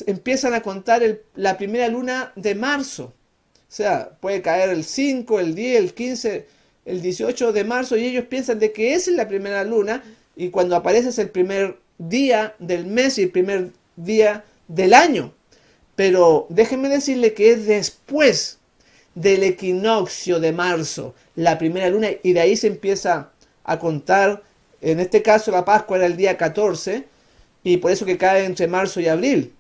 Speaker 3: empiezan a contar la primera luna de marzo. O sea, puede caer el 5, el 10, el 15, el 18 de marzo y ellos piensan de que esa es la primera luna y cuando aparece es el primer día del mes y el primer día del año. Pero déjenme decirle que es después del equinoccio de marzo, la primera luna, y de ahí se empieza a contar. En este caso la Pascua era el día 14 y por eso que cae entre marzo y abril.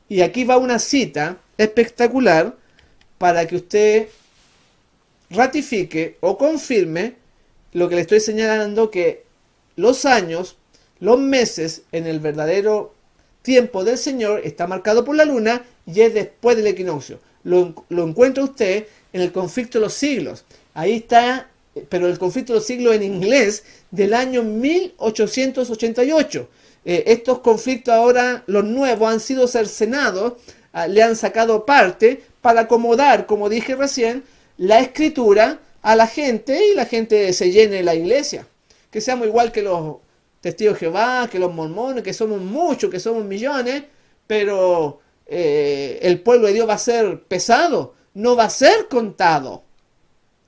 Speaker 3: Y aquí va una cita espectacular para que usted ratifique o confirme lo que le estoy señalando, que los años, los meses en el verdadero tiempo del Señor está marcado por la luna y es después del equinoccio. Lo encuentra usted en el conflicto de los siglos. Ahí está, pero el conflicto de los siglos en inglés del año 1888. Estos conflictos ahora, los nuevos, han sido cercenados, le han sacado parte para acomodar, como dije recién, la escritura a la gente y la gente se llene la iglesia. Que seamos igual que los testigos de Jehová, que los mormones, que somos muchos, que somos millones, pero el pueblo de Dios va a ser pesado, no va a ser contado.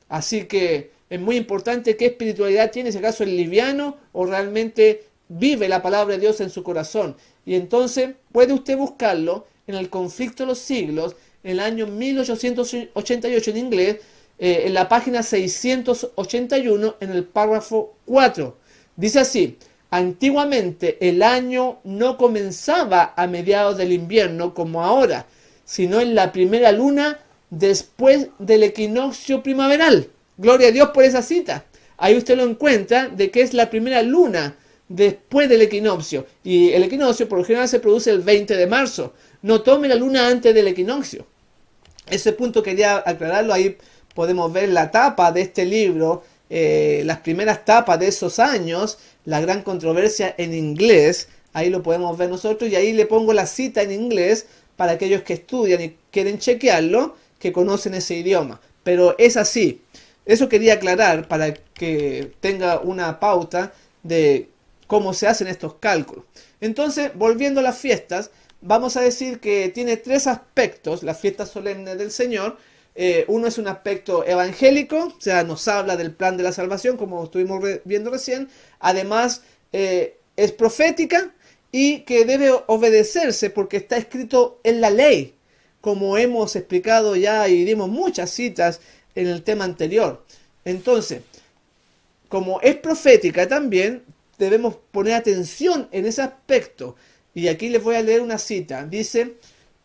Speaker 3: Así que es muy importante qué espiritualidad tiene, si acaso es liviano o realmente vive la palabra de Dios en su corazón. Y entonces puede usted buscarlo en el conflicto de los siglos, en el año 1888 en inglés, en la página 681, en el párrafo 4. Dice así: antiguamente el año no comenzaba a mediados del invierno como ahora, sino en la primera luna después del equinoccio primaveral. Gloria a Dios por esa cita. Ahí usted lo encuentra de que es la primera luna después del equinoccio. Y el equinoccio por lo general se produce el 20 de marzo. No tome la luna antes del equinoccio. Ese punto quería aclararlo. Ahí podemos ver la tapa de este libro, las primeras tapas de esos años, la gran controversia en inglés. Ahí lo podemos ver nosotros y ahí le pongo la cita en inglés para aquellos que estudian y quieren chequearlo, que conocen ese idioma. Pero es así. Eso quería aclarar para que tenga una pauta de cómo se hacen estos cálculos. Entonces, volviendo a las fiestas, vamos a decir que tiene tres aspectos, las fiestas solemnes del Señor. Uno es un aspecto evangélico, o sea, nos habla del plan de la salvación, como estuvimos viendo recién. Además, es profética y que debe obedecerse porque está escrito en la ley, como hemos explicado ya y dimos muchas citas en el tema anterior. Entonces, como es profética también, debemos poner atención en ese aspecto. Y aquí les voy a leer una cita. Dice: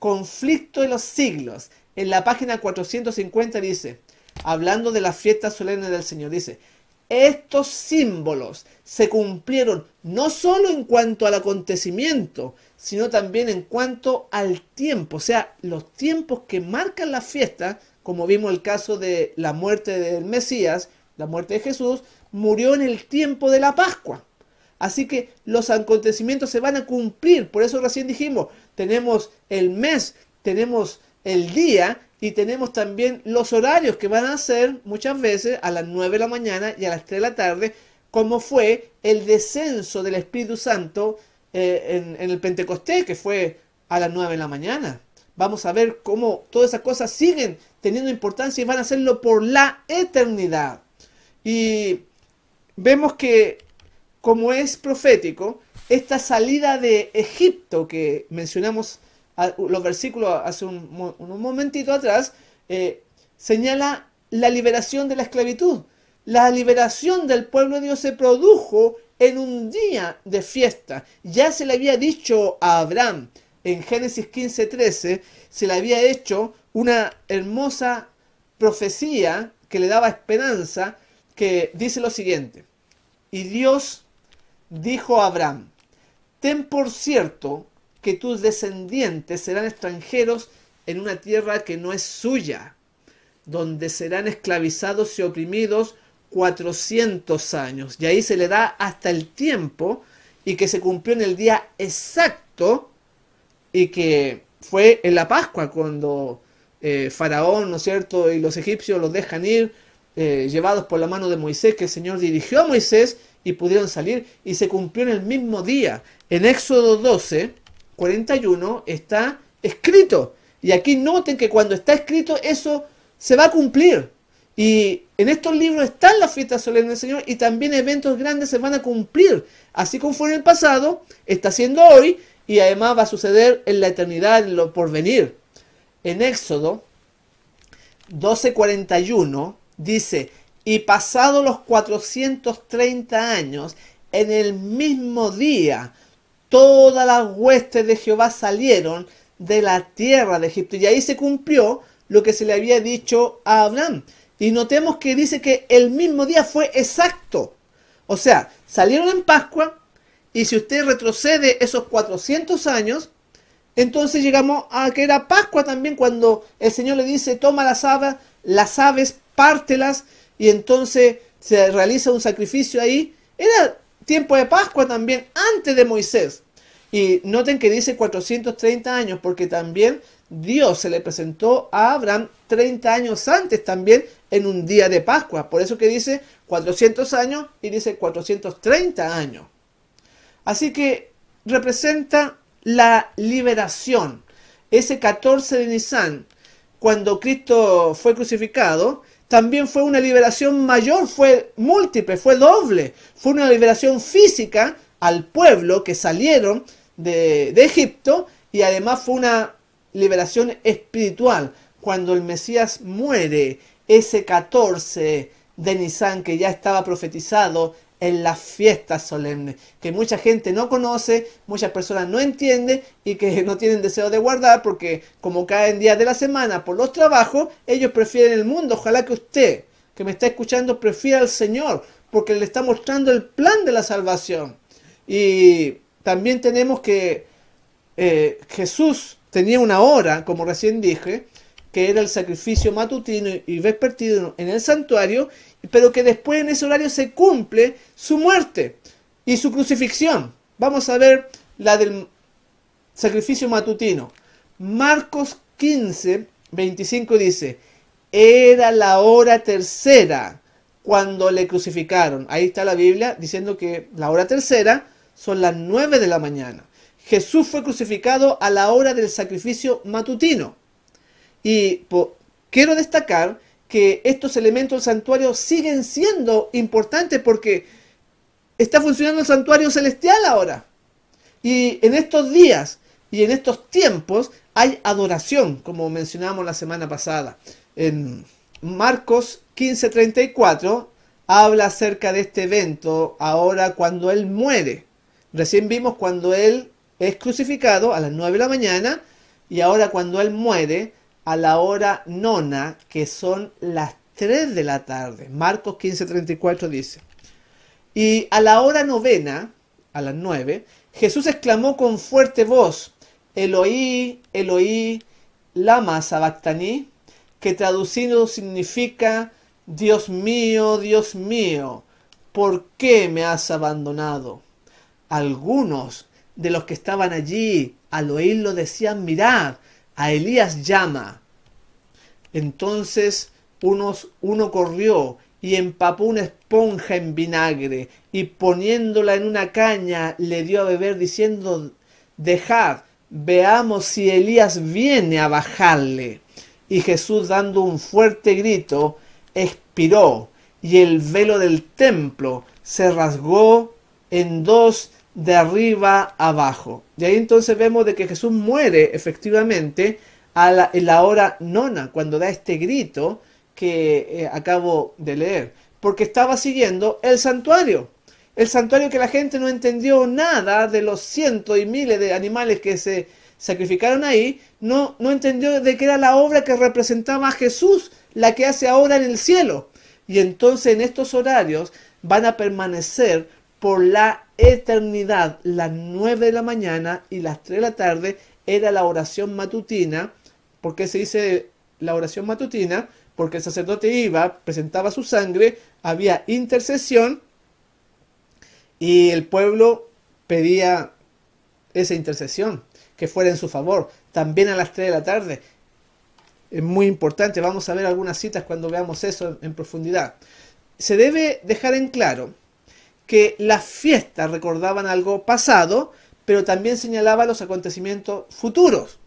Speaker 3: conflicto de los siglos. En la página 450 dice, hablando de las fiestas solemnes del Señor, dice: estos símbolos se cumplieron no solo en cuanto al acontecimiento, sino también en cuanto al tiempo, o sea, los tiempos que marcan la fiesta, como vimos el caso de la muerte del Mesías, la muerte de Jesús, murió en el tiempo de la Pascua. Así que los acontecimientos se van a cumplir, por eso recién dijimos, tenemos el mes, tenemos el día y tenemos también los horarios que van a ser muchas veces a las 9 de la mañana y a las 3 de la tarde, como fue el descenso del Espíritu Santo en el Pentecostés, que fue a las 9 de la mañana. Vamos a ver cómo todas esas cosas siguen teniendo importancia y van a hacerlo por la eternidad. Y vemos que, como es profético, esta salida de Egipto que mencionamos los versículos hace un momentito atrás, señala la liberación de la esclavitud. La liberación del pueblo de Dios se produjo en un día de fiesta. Ya se le había dicho a Abraham en Génesis 15:13, se le había hecho una hermosa profecía que le daba esperanza, que dice lo siguiente: y Dios dijo a Abraham, ten por cierto que tus descendientes serán extranjeros en una tierra que no es suya, donde serán esclavizados y oprimidos 400 años. Y ahí se le da hasta el tiempo, y que se cumplió en el día exacto, y que fue en la Pascua cuando Faraón, ¿no es cierto?, y los egipcios los dejan ir, llevados por la mano de Moisés, que el Señor dirigió a Moisés y pudieron salir, y se cumplió en el mismo día. En Éxodo 12:41 está escrito, y aquí noten que cuando está escrito eso se va a cumplir. Y en estos libros están las fiestas solemnes del Señor, y también eventos grandes se van a cumplir, así como fue en el pasado, está siendo hoy, y además va a suceder en la eternidad, en lo porvenir. En Éxodo 12:41 dice, y pasados los 430 años, en el mismo día, todas las huestes de Jehová salieron de la tierra de Egipto. Y ahí se cumplió lo que se le había dicho a Abraham. Y notemos que dice que el mismo día fue exacto. O sea, salieron en Pascua, y si usted retrocede esos 400 años, entonces llegamos a que era Pascua también, cuando el Señor le dice, toma las aves, pártelas, y entonces se realiza un sacrificio ahí. Era tiempo de Pascua también, antes de Moisés. Y noten que dice 430 años, porque también Dios se le presentó a Abraham 30 años antes también, en un día de Pascua. Por eso que dice 400 años y dice 430 años. Así que representa la liberación. Ese 14 de Nisan, cuando Cristo fue crucificado, también fue una liberación mayor, fue múltiple, fue doble. Fue una liberación física al pueblo que salieron de Egipto, y además fue una liberación espiritual cuando el Mesías muere, ese 14 de Nisan que ya estaba profetizado en las fiestas solemnes, que mucha gente no conoce, muchas personas no entienden y que no tienen deseo de guardar, porque como caen días de la semana por los trabajos, ellos prefieren el mundo. Ojalá que usted, que me está escuchando, prefiera al Señor, porque le está mostrando el plan de la salvación. Y también tenemos que Jesús tenía una hora, como recién dije, que era el sacrificio matutino y vespertino en el santuario, pero que después en ese horario se cumple su muerte y su crucifixión. Vamos a ver la del sacrificio matutino. Marcos 15:25 dice, era la hora tercera cuando le crucificaron. Ahí está la Biblia diciendo que la hora tercera son las 9 de la mañana. Jesús fue crucificado a la hora del sacrificio matutino. Y quiero destacar que estos elementos del santuario siguen siendo importantes, porque está funcionando el santuario celestial ahora. Y en estos días y en estos tiempos hay adoración, como mencionamos la semana pasada. En Marcos 15:34 habla acerca de este evento ahora cuando Él muere. Recién vimos cuando Él es crucificado a las 9 de la mañana, y ahora cuando Él muere a la hora nona, que son las 3 de la tarde. Marcos 15:34 dice. Y a la hora novena, a las 9, Jesús exclamó con fuerte voz, Eloí, Eloí, lama sabactani, que traducido significa, Dios mío, ¿por qué me has abandonado? Algunos de los que estaban allí al oírlo decían, mirad, a Elías llama. Entonces uno corrió y empapó una esponja en vinagre y poniéndola en una caña le dio a beber diciendo, dejad, veamos si Elías viene a bajarle. Y Jesús, dando un fuerte grito, expiró y el velo del templo se rasgó en dos de arriba abajo. Y ahí entonces vemos de que Jesús muere efectivamente en la hora nona, cuando da este grito que acabo de leer, porque estaba siguiendo el santuario que la gente no entendió nada de los cientos y miles de animales que se sacrificaron ahí, no entendió de que era la obra que representaba a Jesús, la que hace ahora en el cielo. Y entonces en estos horarios van a permanecer por la eternidad. Las 9 de la mañana y las 3 de la tarde era la oración matutina. ¿Por qué se dice la oración matutina? Porque el sacerdote iba, presentaba su sangre, había intercesión y el pueblo pedía esa intercesión, que fuera en su favor. También a las 3 de la tarde. Es muy importante, vamos a ver algunas citas cuando veamos eso en profundidad. Se debe dejar en claro que las fiestas recordaban algo pasado, pero también señalaban los acontecimientos futuros.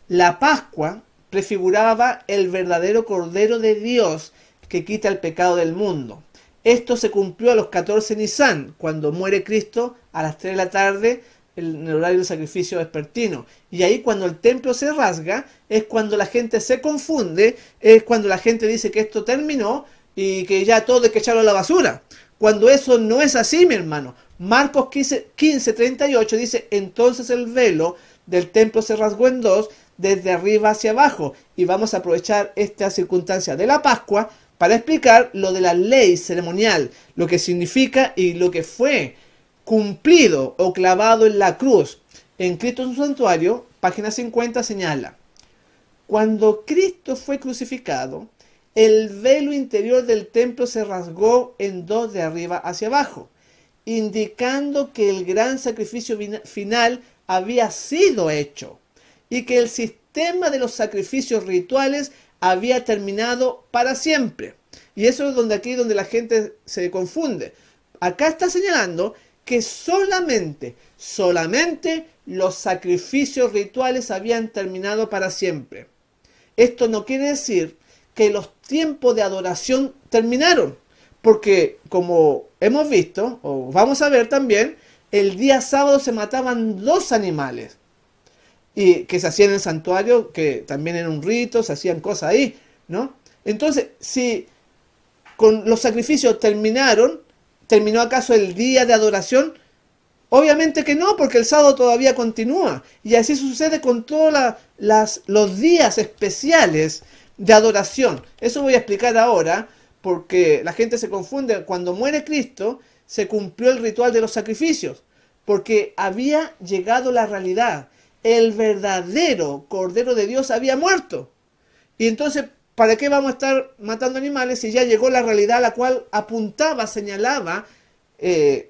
Speaker 3: La Pascua prefiguraba el verdadero Cordero de Dios que quita el pecado del mundo. Esto se cumplió a los 14 Nisan, cuando muere Cristo a las 3 de la tarde, en el horario del sacrificio vespertino. Y ahí cuando el templo se rasga, es cuando la gente se confunde, es cuando la gente dice que esto terminó y que ya todo hay que echarlo a la basura. Cuando eso no es así, mi hermano. Marcos 15:38 dice, entonces el velo del templo se rasgó en dos, desde arriba hacia abajo. Y vamos a aprovechar esta circunstancia de la Pascua para explicar lo de la ley ceremonial, lo que significa y lo que fue cumplido o clavado en la cruz. En Cristo en su santuario, página 50 señala, cuando Cristo fue crucificado, el velo interior del templo se rasgó en dos de arriba hacia abajo, indicando que el gran sacrificio final había sido hecho y que el sistema de los sacrificios rituales había terminado para siempre. Y eso es donde la gente se confunde. Acá está señalando que solamente los sacrificios rituales habían terminado para siempre. Esto no quiere decir que los tiempos de adoración terminaron, porque como hemos visto, o vamos a ver también, el día sábado se mataban 2 animales, y que se hacían en el santuario, que también era un rito, se hacían cosas ahí, ¿no? Entonces, si con los sacrificios ¿terminó acaso el día de adoración? Obviamente que no, porque el sábado todavía continúa. Y así sucede con todos los días especiales de adoración. Eso voy a explicar ahora, porque la gente se confunde. Cuando muere Cristo, se cumplió el ritual de los sacrificios, porque había llegado la realidad. El verdadero Cordero de Dios había muerto. Y entonces, ¿para qué vamos a estar matando animales si ya llegó la realidad a la cual apuntaba, señalaba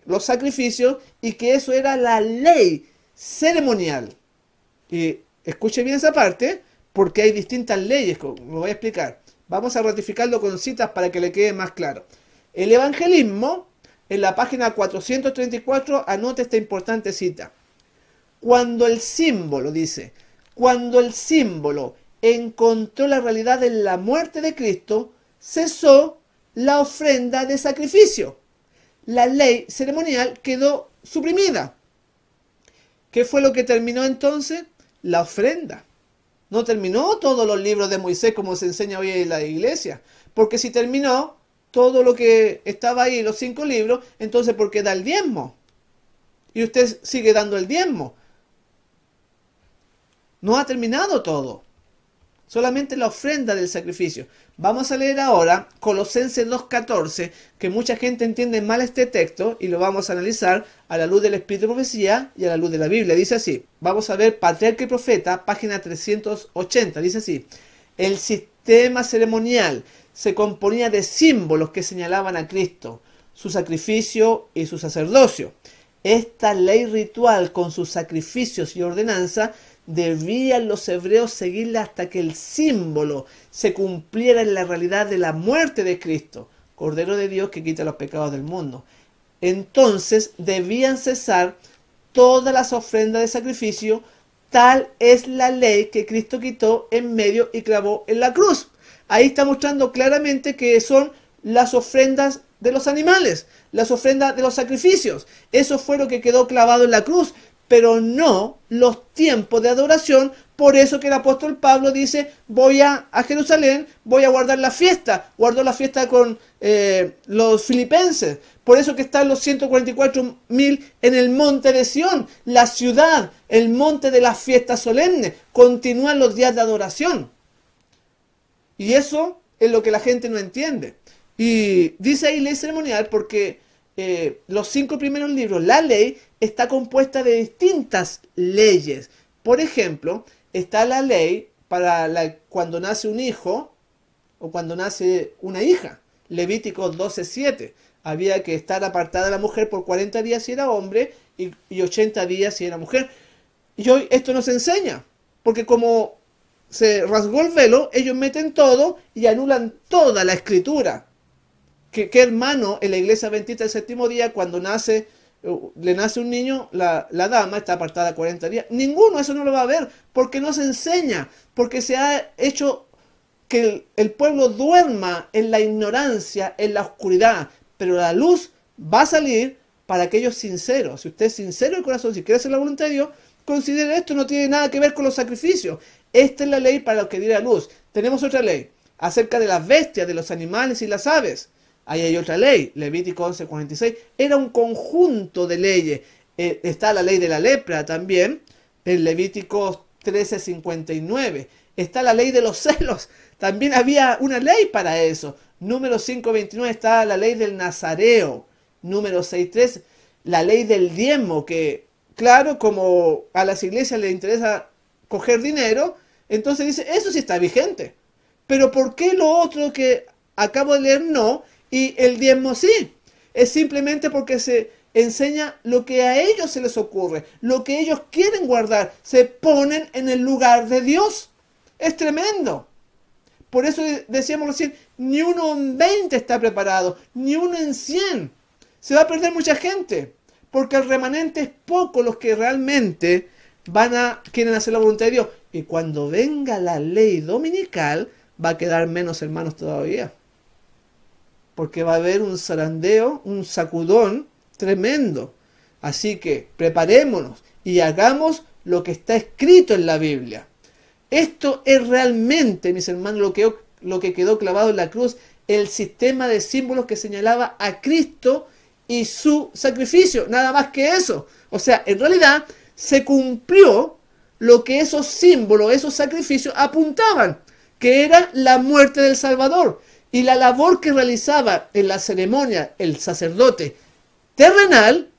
Speaker 3: los sacrificios, y que eso era la ley ceremonial? Y escuche bien esa parte, porque hay distintas leyes, lo voy a explicar. Vamos a ratificarlo con citas para que le quede más claro. El evangelismo, en la página 434, anota esta importante cita. Cuando el símbolo encontró la realidad de la muerte de Cristo, cesó la ofrenda de sacrificio. La ley ceremonial quedó suprimida. ¿Qué fue lo que terminó entonces? La ofrenda. No terminó todos los libros de Moisés como se enseña hoy en la iglesia. Porque si terminó todo lo que estaba ahí, los 5 libros, entonces ¿por qué da el diezmo? Y usted sigue dando el diezmo. No ha terminado todo. solamente la ofrenda del sacrificio. Vamos a leer ahora Colosenses 2:14, que mucha gente entiende mal este texto y lo vamos a analizar a la luz del Espíritu de Profecía y a la luz de la Biblia. Dice así, vamos a ver Patriarca y Profeta, página 380, dice así: el sistema ceremonial se componía de símbolos que señalaban a Cristo, su sacrificio y su sacerdocio. Esta ley ritual con sus sacrificios y ordenanza debían los hebreos seguirla hasta que el símbolo se cumpliera en la realidad de la muerte de Cristo, Cordero de Dios que quita los pecados del mundo. Entonces debían cesar todas las ofrendas de sacrificio. Tal es la ley que Cristo quitó en medio y clavó en la cruz. Ahí está mostrando claramente que son las ofrendas de los animales, las ofrendas de los sacrificios. Eso fue lo que quedó clavado en la cruz, pero no los tiempos de adoración. Por eso que el apóstol Pablo dice, voy a Jerusalén, voy a guardar la fiesta. Guardó la fiesta con los filipenses. Por eso que están los 144.000 en el monte de Sión, la ciudad, el monte de las fiestas solemnes. Continúan los días de adoración. Y eso es lo que la gente no entiende. Y dice ahí ley ceremonial porque los 5 primeros libros, la ley, está compuesta de distintas leyes. Por ejemplo, está la ley para cuando nace un hijo o cuando nace una hija. Levíticos 12:7. Había que estar apartada la mujer por 40 días si era hombre y 80 días si era mujer. Y hoy esto nos enseña, porque como se rasgó el velo, ellos meten todo y anulan toda la escritura. ¿Qué hermano en la iglesia adventista del séptimo día, cuando le nace un niño, la dama está apartada 40 días? Ninguno, eso no lo va a ver, porque no se enseña, porque se ha hecho que el pueblo duerma en la ignorancia, en la oscuridad, pero la luz va a salir para aquellos sinceros. Si usted es sincero de corazón, si quiere hacer la voluntad de Dios, considere esto, no tiene nada que ver con los sacrificios. Esta es la ley para los que diera luz. Tenemos otra ley acerca de las bestias, de los animales y las aves. Ahí hay otra ley, Levítico 11:46. Era un conjunto de leyes. Está la ley de la lepra también, en Levítico 13:59. Está la ley de los celos. También había una ley para eso. Número 5:29 está la ley del nazareo. Número 6:3, la ley del diezmo, que claro, como a las iglesias les interesa coger dinero, entonces dice, eso sí está vigente. Pero ¿por qué lo otro que acabo de leer no? Y el diezmo sí. Es simplemente porque se enseña lo que a ellos se les ocurre, lo que ellos quieren guardar. Se ponen en el lugar de Dios. Es tremendo. Por eso decíamos recién, ni uno en 20 está preparado, ni uno en 100. Se va a perder mucha gente, porque el remanente es poco los que realmente quieren hacer la voluntad de Dios. Y cuando venga la ley dominical, va a quedar menos hermanos todavía. Porque va a haber un zarandeo, un sacudón tremendo. Así que preparémonos y hagamos lo que está escrito en la Biblia. Esto es realmente, mis hermanos, lo que quedó clavado en la cruz, el sistema de símbolos que señalaba a Cristo y su sacrificio. Nada más que eso. O sea, en realidad se cumplió lo que esos símbolos, esos sacrificios apuntaban, que era la muerte del Salvador. Y la labor que realizaba en la ceremonia el sacerdote terrenal,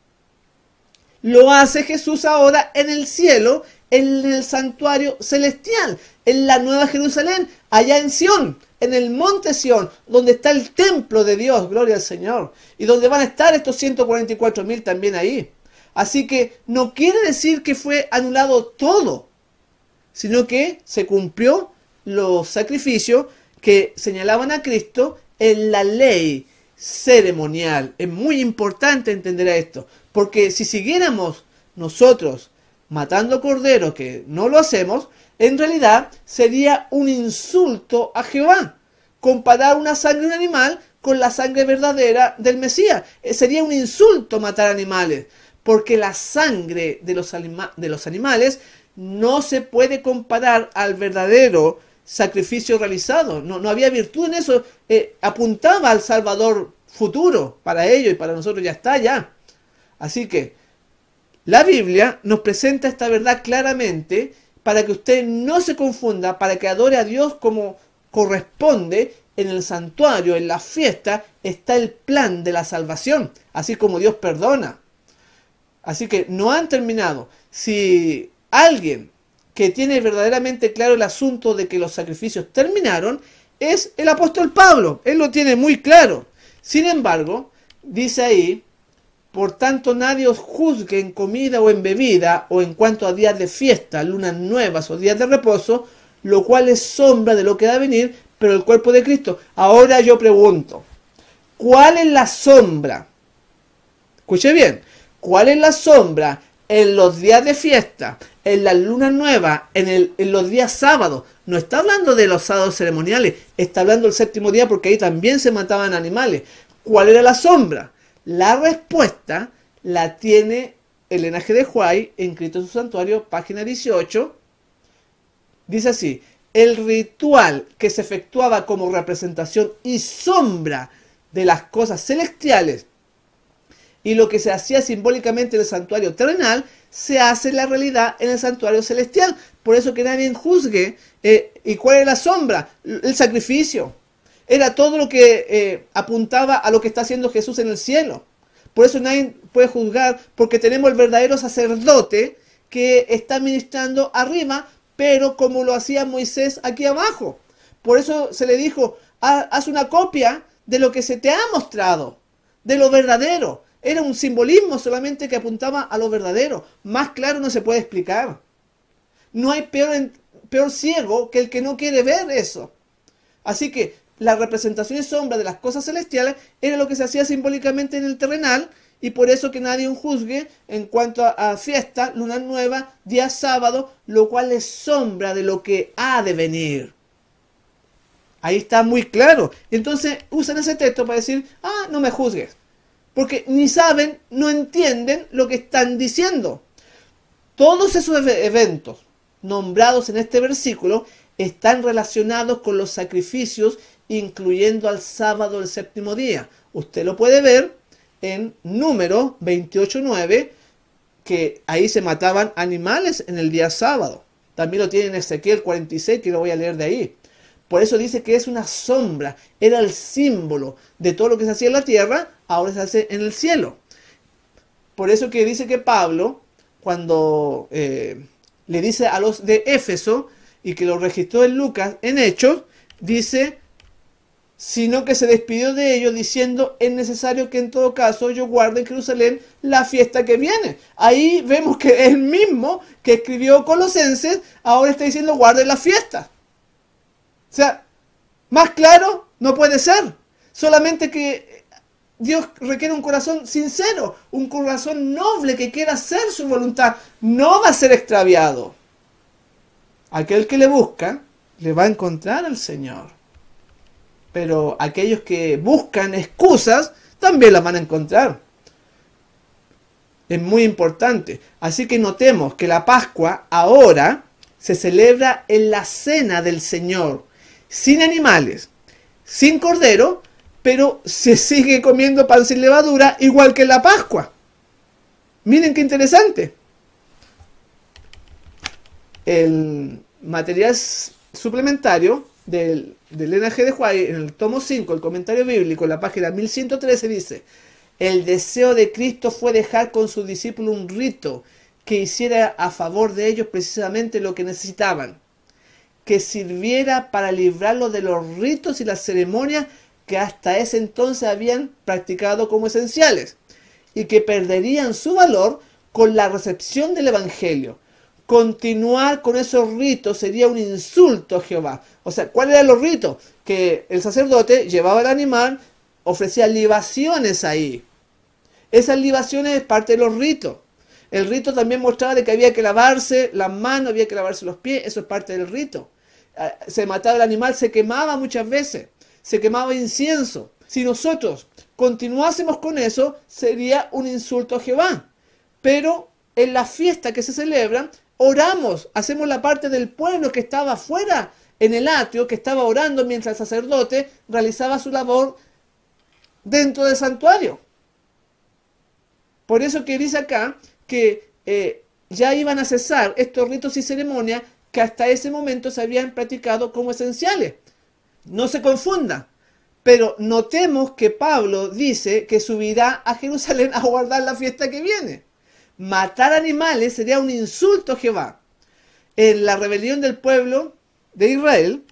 Speaker 3: lo hace Jesús ahora en el cielo, en el santuario celestial, en la Nueva Jerusalén, allá en Sión, en el monte Sión, donde está el templo de Dios, gloria al Señor, y donde van a estar estos 144.000 también ahí. Así que no quiere decir que fue anulado todo, sino que se cumplió los sacrificios que señalaban a Cristo en la ley ceremonial. Es muy importante entender esto, porque si siguiéramos nosotros matando corderos, que no lo hacemos, en realidad sería un insulto a Jehová. Comparar una sangre de un animal con la sangre verdadera del Mesías. Sería un insulto matar animales, porque la sangre de los animales no se puede comparar al verdadero sacrificio realizado. No había virtud en eso. Apuntaba al Salvador futuro para ellos y para nosotros ya está ya. Así que la Biblia nos presenta esta verdad claramente, para que usted no se confunda, para que adore a Dios como corresponde. En el santuario, en la fiesta, está el plan de la salvación, así como Dios perdona. Así que no han terminado. Si alguien que tiene verdaderamente claro el asunto de que los sacrificios terminaron, es el apóstol Pablo. Él lo tiene muy claro. Sin embargo, dice ahí: por tanto nadie os juzgue en comida o en bebida, o en cuanto a días de fiesta, lunas nuevas o días de reposo, lo cual es sombra de lo que ha de venir, pero el cuerpo de Cristo. Ahora yo pregunto, ¿cuál es la sombra? Escuche bien, ¿cuál es la sombra en los días de fiesta, en las lunas nuevas, en los días sábados? No está hablando de los sábados ceremoniales, está hablando del séptimo día, porque ahí también se mataban animales. ¿Cuál era la sombra? La respuesta la tiene Elena G. de White en Cristo en su Santuario, página 18. Dice así: el ritual que se efectuaba como representación y sombra de las cosas celestiales y lo que se hacía simbólicamente en el santuario terrenal, se hace en la realidad en el santuario celestial. Por eso que nadie juzgue. ¿Y cuál es la sombra? El sacrificio. Era todo lo que apuntaba a lo que está haciendo Jesús en el cielo. Por eso nadie puede juzgar, porque tenemos el verdadero sacerdote que está ministrando arriba, pero como lo hacía Moisés aquí abajo. Por eso se le dijo: haz una copia de lo que se te ha mostrado, de lo verdadero. Era un simbolismo solamente que apuntaba a lo verdadero. Más claro no se puede explicar. No hay peor ciego que el que no quiere ver eso. Así que la representación y sombra de las cosas celestiales era lo que se hacía simbólicamente en el terrenal, y por eso que nadie juzgue en cuanto a fiesta, luna nueva, día sábado, lo cual es sombra de lo que ha de venir. Ahí está muy claro. Entonces usan ese texto para decir: no me juzgues. Porque ni saben, no entienden lo que están diciendo. Todos esos eventos nombrados en este versículo están relacionados con los sacrificios, incluyendo al sábado del séptimo día. Usted lo puede ver en Números 28:9, que ahí se mataban animales en el día sábado. También lo tiene en Ezequiel 46, que lo voy a leer de ahí. Por eso dice que es una sombra, era el símbolo de todo lo que se hacía en la tierra, ahora se hace en el cielo. Por eso que dice que Pablo, cuando le dice a los de Éfeso, y que lo registró en Lucas, en Hechos, dice: sino que se despidió de ellos diciendo: es necesario que en todo caso yo guarde en Jerusalén la fiesta que viene. Ahí vemos que el mismo que escribió Colosenses ahora está diciendo: guarden la fiesta. O sea, más claro no puede ser. Solamente que Dios requiere un corazón sincero, un corazón noble que quiera hacer su voluntad. No va a ser extraviado. Aquel que le busca, le va a encontrar al Señor. Pero aquellos que buscan excusas, también las van a encontrar. Es muy importante. Así que notemos que la Pascua ahora se celebra en la cena del Señor, sin animales, sin cordero, pero se sigue comiendo pan sin levadura, igual que en la Pascua. Miren qué interesante. El material suplementario del Elena G. de White, en el tomo 5, el comentario bíblico, en la página 1113, dice: el deseo de Cristo fue dejar con sus discípulos un rito que hiciera a favor de ellos precisamente lo que necesitaban, que sirviera para librarlos de los ritos y las ceremonias que hasta ese entonces habían practicado como esenciales, y que perderían su valor con la recepción del Evangelio. Continuar con esos ritos sería un insulto a Jehová. O sea, ¿cuáles eran los ritos? Que el sacerdote llevaba el animal, ofrecía libaciones ahí. Esas libaciones es parte de los ritos. El rito también mostraba de que había que lavarse las manos, había que lavarse los pies, eso es parte del rito. Se mataba el animal, se quemaba muchas veces, se quemaba incienso. Si nosotros continuásemos con eso, sería un insulto a Jehová. Pero en la fiesta que se celebran, oramos, hacemos la parte del pueblo que estaba afuera en el atrio, que estaba orando mientras el sacerdote realizaba su labor dentro del santuario. Por eso que dice acá que ya iban a cesar estos ritos y ceremonias que hasta ese momento se habían practicado como esenciales. No se confunda, pero notemos que Pablo dice que subirá a Jerusalén a guardar la fiesta que viene. Matar animales sería un insulto a Jehová. En la rebelión del pueblo de Israel,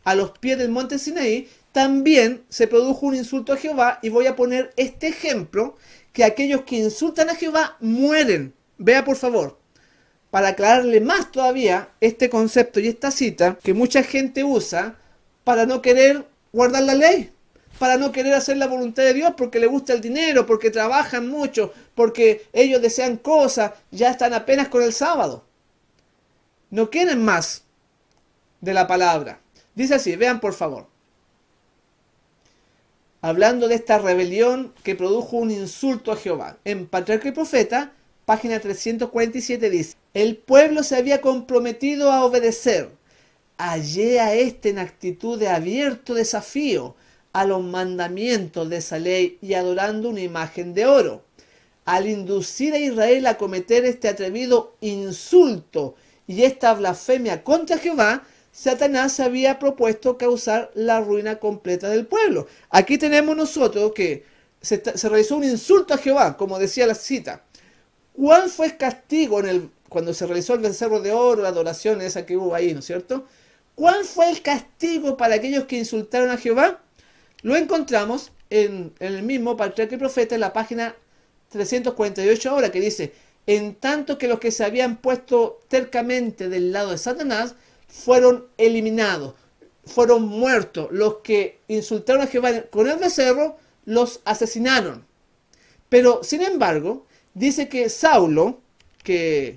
Speaker 3: a los pies del monte Sinaí, también se produjo un insulto a Jehová, y voy a poner este ejemplo, que aquellos que insultan a Jehová mueren. Vea por favor, para aclararle más todavía este concepto y esta cita que mucha gente usa para no querer guardar la ley, para no querer hacer la voluntad de Dios porque le gusta el dinero, porque trabajan mucho, porque ellos desean cosas, ya están apenas con el sábado. No quieren más de la palabra. Dice así, vean por favor. Hablando de esta rebelión que produjo un insulto a Jehová. En Patriarca y Profeta, página 347 dice: el pueblo se había comprometido a obedecer. Hallé a este en actitud de abierto desafío a los mandamientos de esa ley y adorando una imagen de oro. Al inducir a Israel a cometer este atrevido insulto y esta blasfemia contra Jehová, Satanás se había propuesto causar la ruina completa del pueblo. Aquí tenemos nosotros que se realizó un insulto a Jehová, como decía la cita. ¿Cuál fue el castigo cuando se realizó el becerro de oro, la adoración esa que hubo ahí, ¿no es cierto? ¿Cuál fue el castigo para aquellos que insultaron a Jehová? Lo encontramos en el mismo Patriarca y Profeta, en la página 348 ahora, que dice: en tanto que los que se habían puesto tercamente del lado de Satanás fueron eliminados, fueron muertos. Los que insultaron a Jehová con el becerro los asesinaron. Pero, sin embargo, dice que Saulo, que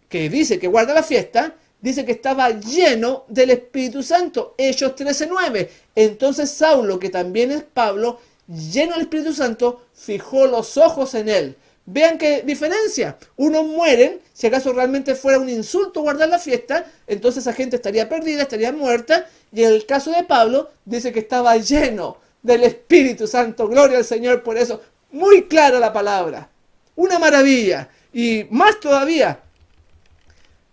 Speaker 3: dice que guarda la fiesta, dice que estaba lleno del Espíritu Santo. Hechos 13:9. Entonces Saulo, que también es Pablo, lleno del Espíritu Santo, fijó los ojos en él. Vean qué diferencia. Unos mueren, si acaso realmente fuera un insulto guardar la fiesta, entonces esa gente estaría perdida, estaría muerta. Y en el caso de Pablo, dice que estaba lleno del Espíritu Santo. Gloria al Señor por eso. Muy clara la palabra. Una maravilla. Y más todavía,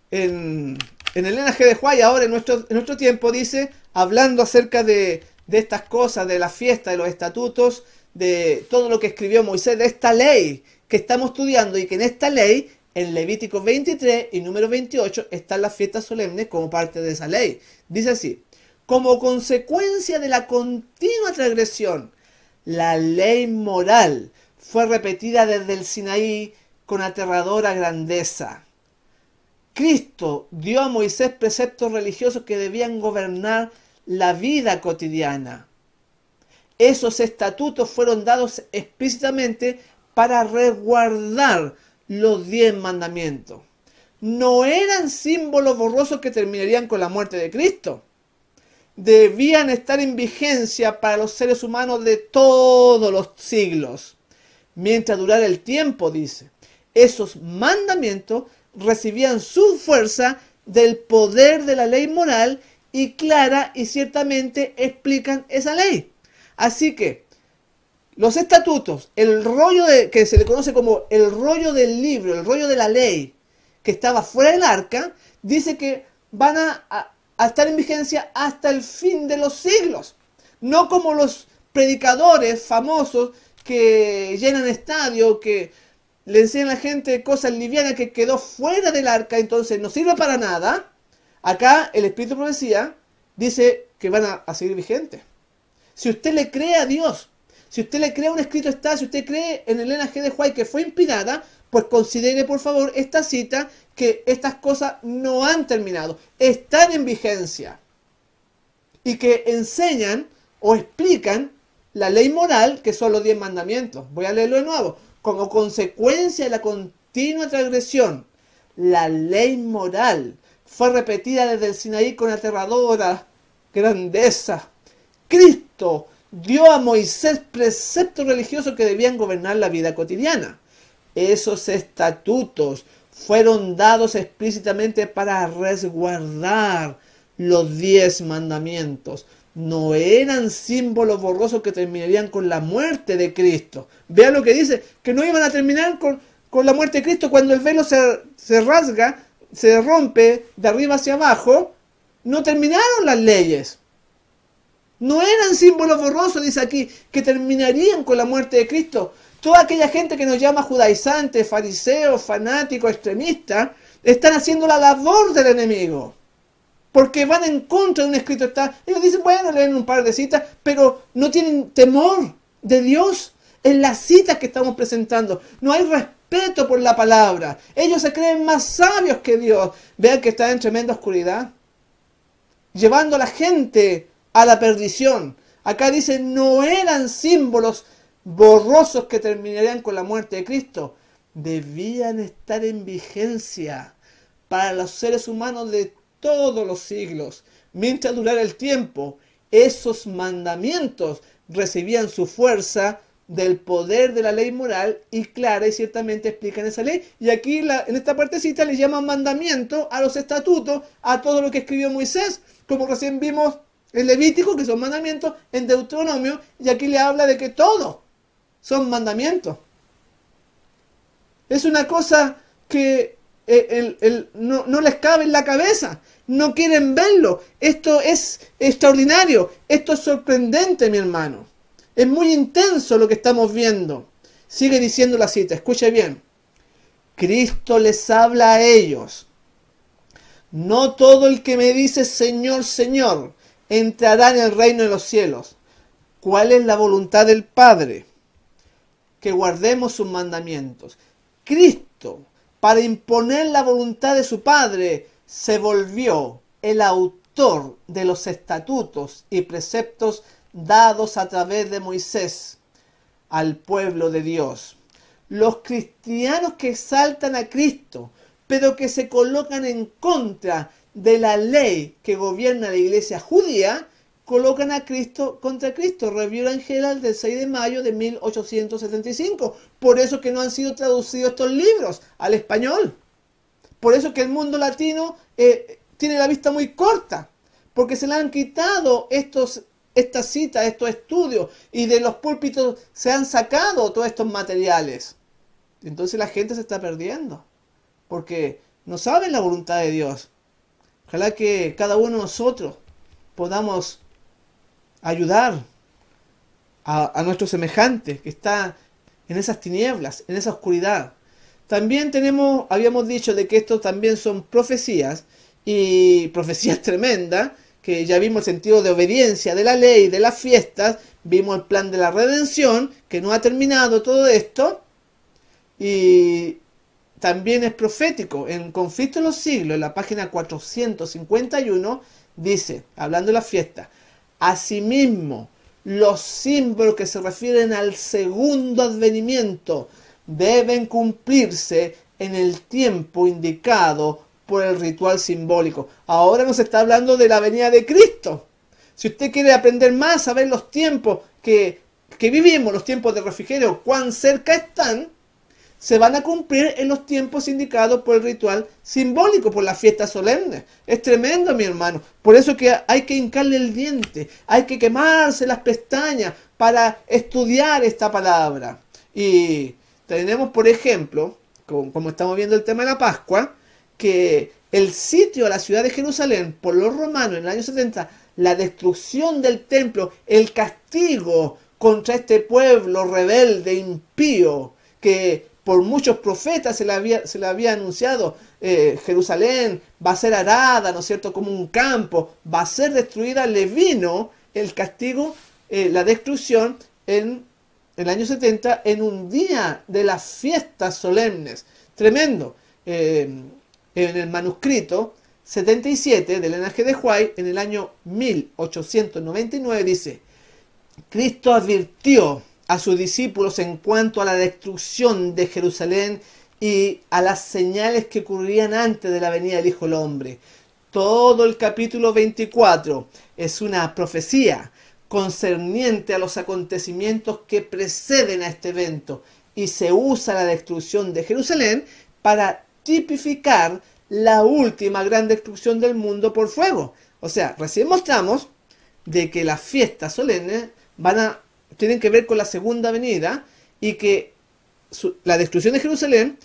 Speaker 3: en el Elena G. de White, ahora en nuestro tiempo, dice, hablando acerca de estas cosas, de la fiesta, de los estatutos, de todo lo que escribió Moisés, de esta ley que estamos estudiando, y que en esta ley, en Levítico 23 y número 28, están las fiestas solemnes como parte de esa ley. Dice así: como consecuencia de la continua transgresión, la ley moral fue repetida desde el Sinaí con aterradora grandeza. Cristo dio a Moisés preceptos religiosos que debían gobernar la vida cotidiana. Esos estatutos fueron dados explícitamente para resguardar los 10 mandamientos. No eran símbolos borrosos que terminarían con la muerte de Cristo. Debían estar en vigencia para los seres humanos de todos los siglos. Mientras durara el tiempo, dice, esos mandamientos recibían su fuerza del poder de la ley moral, y clara y ciertamente explican esa ley. Así que los estatutos, el rollo que se le conoce como el rollo del libro, el rollo de la ley que estaba fuera del arca, dice que van a estar en vigencia hasta el fin de los siglos. No como los predicadores famosos que llenan estadios, que le enseñan a la gente cosas livianas que quedó fuera del arca, entonces no sirve para nada. Acá el Espíritu de Profecía dice que van a seguir vigentes. Si usted le cree a Dios, si usted le cree a un escrito está, si usted cree en Elena G. de White que fue inspirada, pues considere por favor esta cita, que estas cosas no han terminado, están en vigencia, y que enseñan o explican la ley moral, que son los 10 mandamientos. Voy a leerlo de nuevo. Como consecuencia de la continua transgresión, la ley moral fue repetida desde el Sinaí con aterradora grandeza. Cristo dio a Moisés preceptos religiosos que debían gobernar la vida cotidiana. Esos estatutos fueron dados explícitamente para resguardar los 10 mandamientos. No eran símbolos borrosos que terminarían con la muerte de Cristo. Vean lo que dice, que no iban a terminar con la muerte de Cristo. Cuando el velo se rasga, se rompe de arriba hacia abajo, no terminaron las leyes. No eran símbolos borrosos, dice aquí, que terminarían con la muerte de Cristo. Toda aquella gente que nos llama judaizantes, fariseos, fanáticos, extremistas, están haciendo la labor del enemigo. Porque van en contra de un escrito. Ellos dicen, bueno, leen un par de citas, pero no tienen temor de Dios en las citas que estamos presentando. No hay respeto por la palabra. Ellos se creen más sabios que Dios. Vean que están en tremenda oscuridad, llevando a la gente a la perdición. Acá dice, no eran símbolos borrosos que terminarían con la muerte de Cristo. Debían estar en vigencia para los seres humanos de todos los siglos. Mientras durara el tiempo, esos mandamientos recibían su fuerza del poder de la ley moral y clara, y ciertamente explican esa ley. Y aquí en esta partecita le llaman mandamiento a los estatutos, a todo lo que escribió Moisés, como recién vimos en Levítico, que son mandamientos, en Deuteronomio, y aquí le habla de que todo son mandamientos. Es una cosa que no les cabe en la cabeza, no quieren verlo. Esto es extraordinario, esto es sorprendente, mi hermano. Es muy intenso lo que estamos viendo. Sigue diciendo la cita, escuche bien. Cristo les habla a ellos. No todo el que me dice Señor, Señor, entrará en el reino de los cielos. ¿Cuál es la voluntad del Padre? Que guardemos sus mandamientos. Cristo, para imponer la voluntad de su Padre, se volvió el autor de los estatutos y preceptos dados a través de Moisés al pueblo de Dios. Los cristianos que exaltan a Cristo, pero que se colocan en contra de la ley que gobierna la iglesia judía, colocan a Cristo contra Cristo. Review en Herald del 6 de mayo de 1875. Por eso que no han sido traducidos estos libros al español. Por eso que el mundo latino tiene la vista muy corta. Porque se le han quitado estas citas, estos estudios, y de los púlpitos se han sacado todos estos materiales. Entonces la gente se está perdiendo. Porque no saben la voluntad de Dios. Ojalá que cada uno de nosotros podamos ayudar a nuestro semejante que está en esas tinieblas, en esa oscuridad. También habíamos dicho de que estos también son profecías, y profecías tremendas, que ya vimos el sentido de obediencia de la ley, de las fiestas, vimos el plan de la redención, que no ha terminado todo esto, y también es profético. En Conflicto de los Siglos, en la página 451, dice, hablando de la fiesta, asimismo, los símbolos que se refieren al segundo advenimiento deben cumplirse en el tiempo indicado por el ritual simbólico. Ahora nos está hablando de la venida de Cristo. Si usted quiere aprender más, saber los tiempos que vivimos, los tiempos de refrigerio, cuán cerca están, se van a cumplir en los tiempos indicados por el ritual simbólico, por las fiestas solemnes. Es tremendo, mi hermano. Por eso que hay que hincarle el diente, hay que quemarse las pestañas para estudiar esta palabra. Y tenemos, por ejemplo, como estamos viendo el tema de la Pascua, que el sitio a la ciudad de Jerusalén por los romanos en el año 70, la destrucción del templo, el castigo contra este pueblo rebelde, impío, que por muchos profetas se le había anunciado, Jerusalén va a ser arada, ¿no es cierto?, como un campo, va a ser destruida. Le vino el castigo, la destrucción en el año 70, en un día de las fiestas solemnes. Tremendo. En el manuscrito 77 del Ellen G. de White, en el año 1899, dice: Cristo advirtió a sus discípulos en cuanto a la destrucción de Jerusalén y a las señales que ocurrirían antes de la venida del Hijo del Hombre. Todo el capítulo 24 es una profecía concerniente a los acontecimientos que preceden a este evento, y se usa la destrucción de Jerusalén para tipificar la última gran destrucción del mundo por fuego. O sea, recién mostramos de que las fiestas solemnes tienen que ver con la segunda venida, y que la destrucción de Jerusalén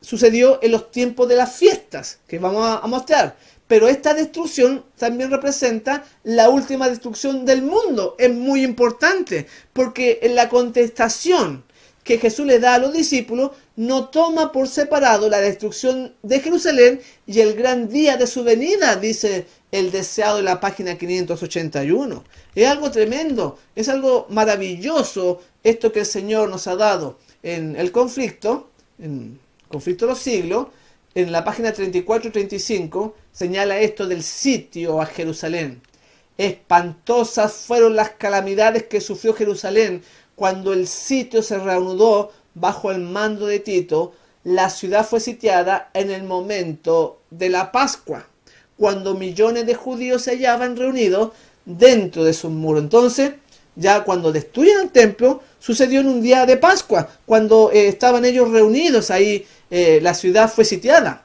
Speaker 3: sucedió en los tiempos de las fiestas, que vamos a mostrar. Pero esta destrucción también representa la última destrucción del mundo. Es muy importante, porque en la contestación que Jesús le da a los discípulos, no toma por separado la destrucción de Jerusalén y el gran día de su venida, dice el deseado en la página 581. Es algo tremendo, es algo maravilloso esto que el Señor nos ha dado en el conflicto, en el conflicto de los siglos. En la página 34 y 35 señala esto del sitio a Jerusalén. Espantosas fueron las calamidades que sufrió Jerusalén cuando el sitio se reanudó bajo el mando de Tito. La ciudad fue sitiada en el momento de la Pascua, cuando millones de judíos se hallaban reunidos dentro de sus muros. Entonces, ya cuando destruyen el templo, sucedió en un día de Pascua, cuando estaban ellos reunidos ahí, la ciudad fue sitiada.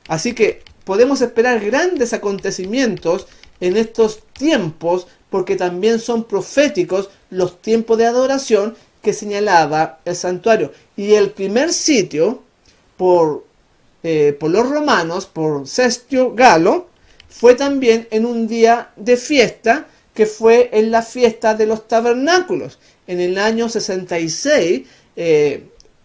Speaker 3: Así que podemos esperar grandes acontecimientos en estos tiempos, porque también son proféticos los tiempos de adoración que señalaba el santuario. Y el primer sitio por los romanos, por Cestio Galo, fue también en un día de fiesta, que fue en la fiesta de los tabernáculos. En el año 66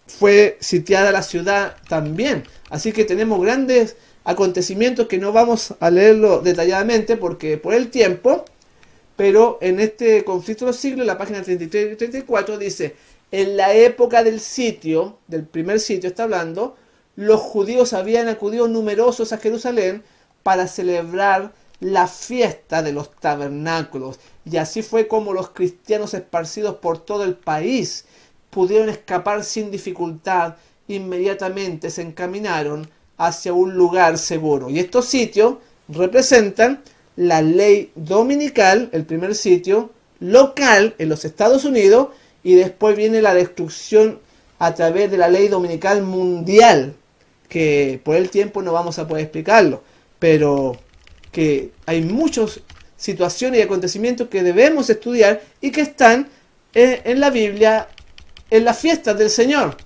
Speaker 3: fue sitiada la ciudad también. Así que tenemos grandes acontecimientos que no vamos a leerlo detalladamente porque por el tiempo, pero en este conflicto de los siglos, en la página 33 y 34 dice: en la época del sitio, del primer sitio está hablando, los judíos habían acudido numerosos a Jerusalén para celebrar la fiesta de los tabernáculos, y así fue como los cristianos esparcidos por todo el país pudieron escapar sin dificultad. Inmediatamente se encaminaron hacia un lugar seguro, y estos sitios representan la ley dominical, el primer sitio local en los Estados Unidos, y después viene la destrucción a través de la ley dominical mundial, que por el tiempo no vamos a poder explicarlo, pero que hay muchas situaciones y acontecimientos que debemos estudiar y que están en la Biblia, en las fiestas del Señor.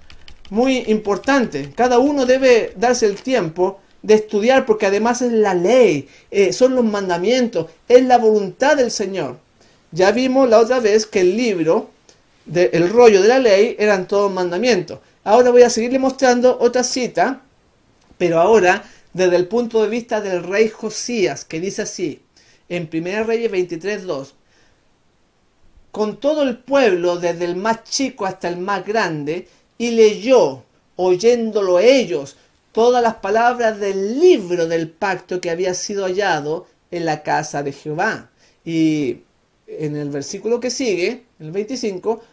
Speaker 3: Muy importante, cada uno debe darse el tiempo de estudiar, porque además es la ley, son los mandamientos, es la voluntad del Señor. Ya vimos la otra vez que el libro, el rollo de la ley, eran todos mandamientos. Ahora voy a seguirle mostrando otra cita, pero ahora desde el punto de vista del rey Josías, que dice así, en 1 Reyes 23:2: con todo el pueblo, desde el más chico hasta el más grande, y leyó, oyéndolo ellos, todas las palabras del libro del pacto que había sido hallado en la casa de Jehová. Y en el versículo que sigue, el 25,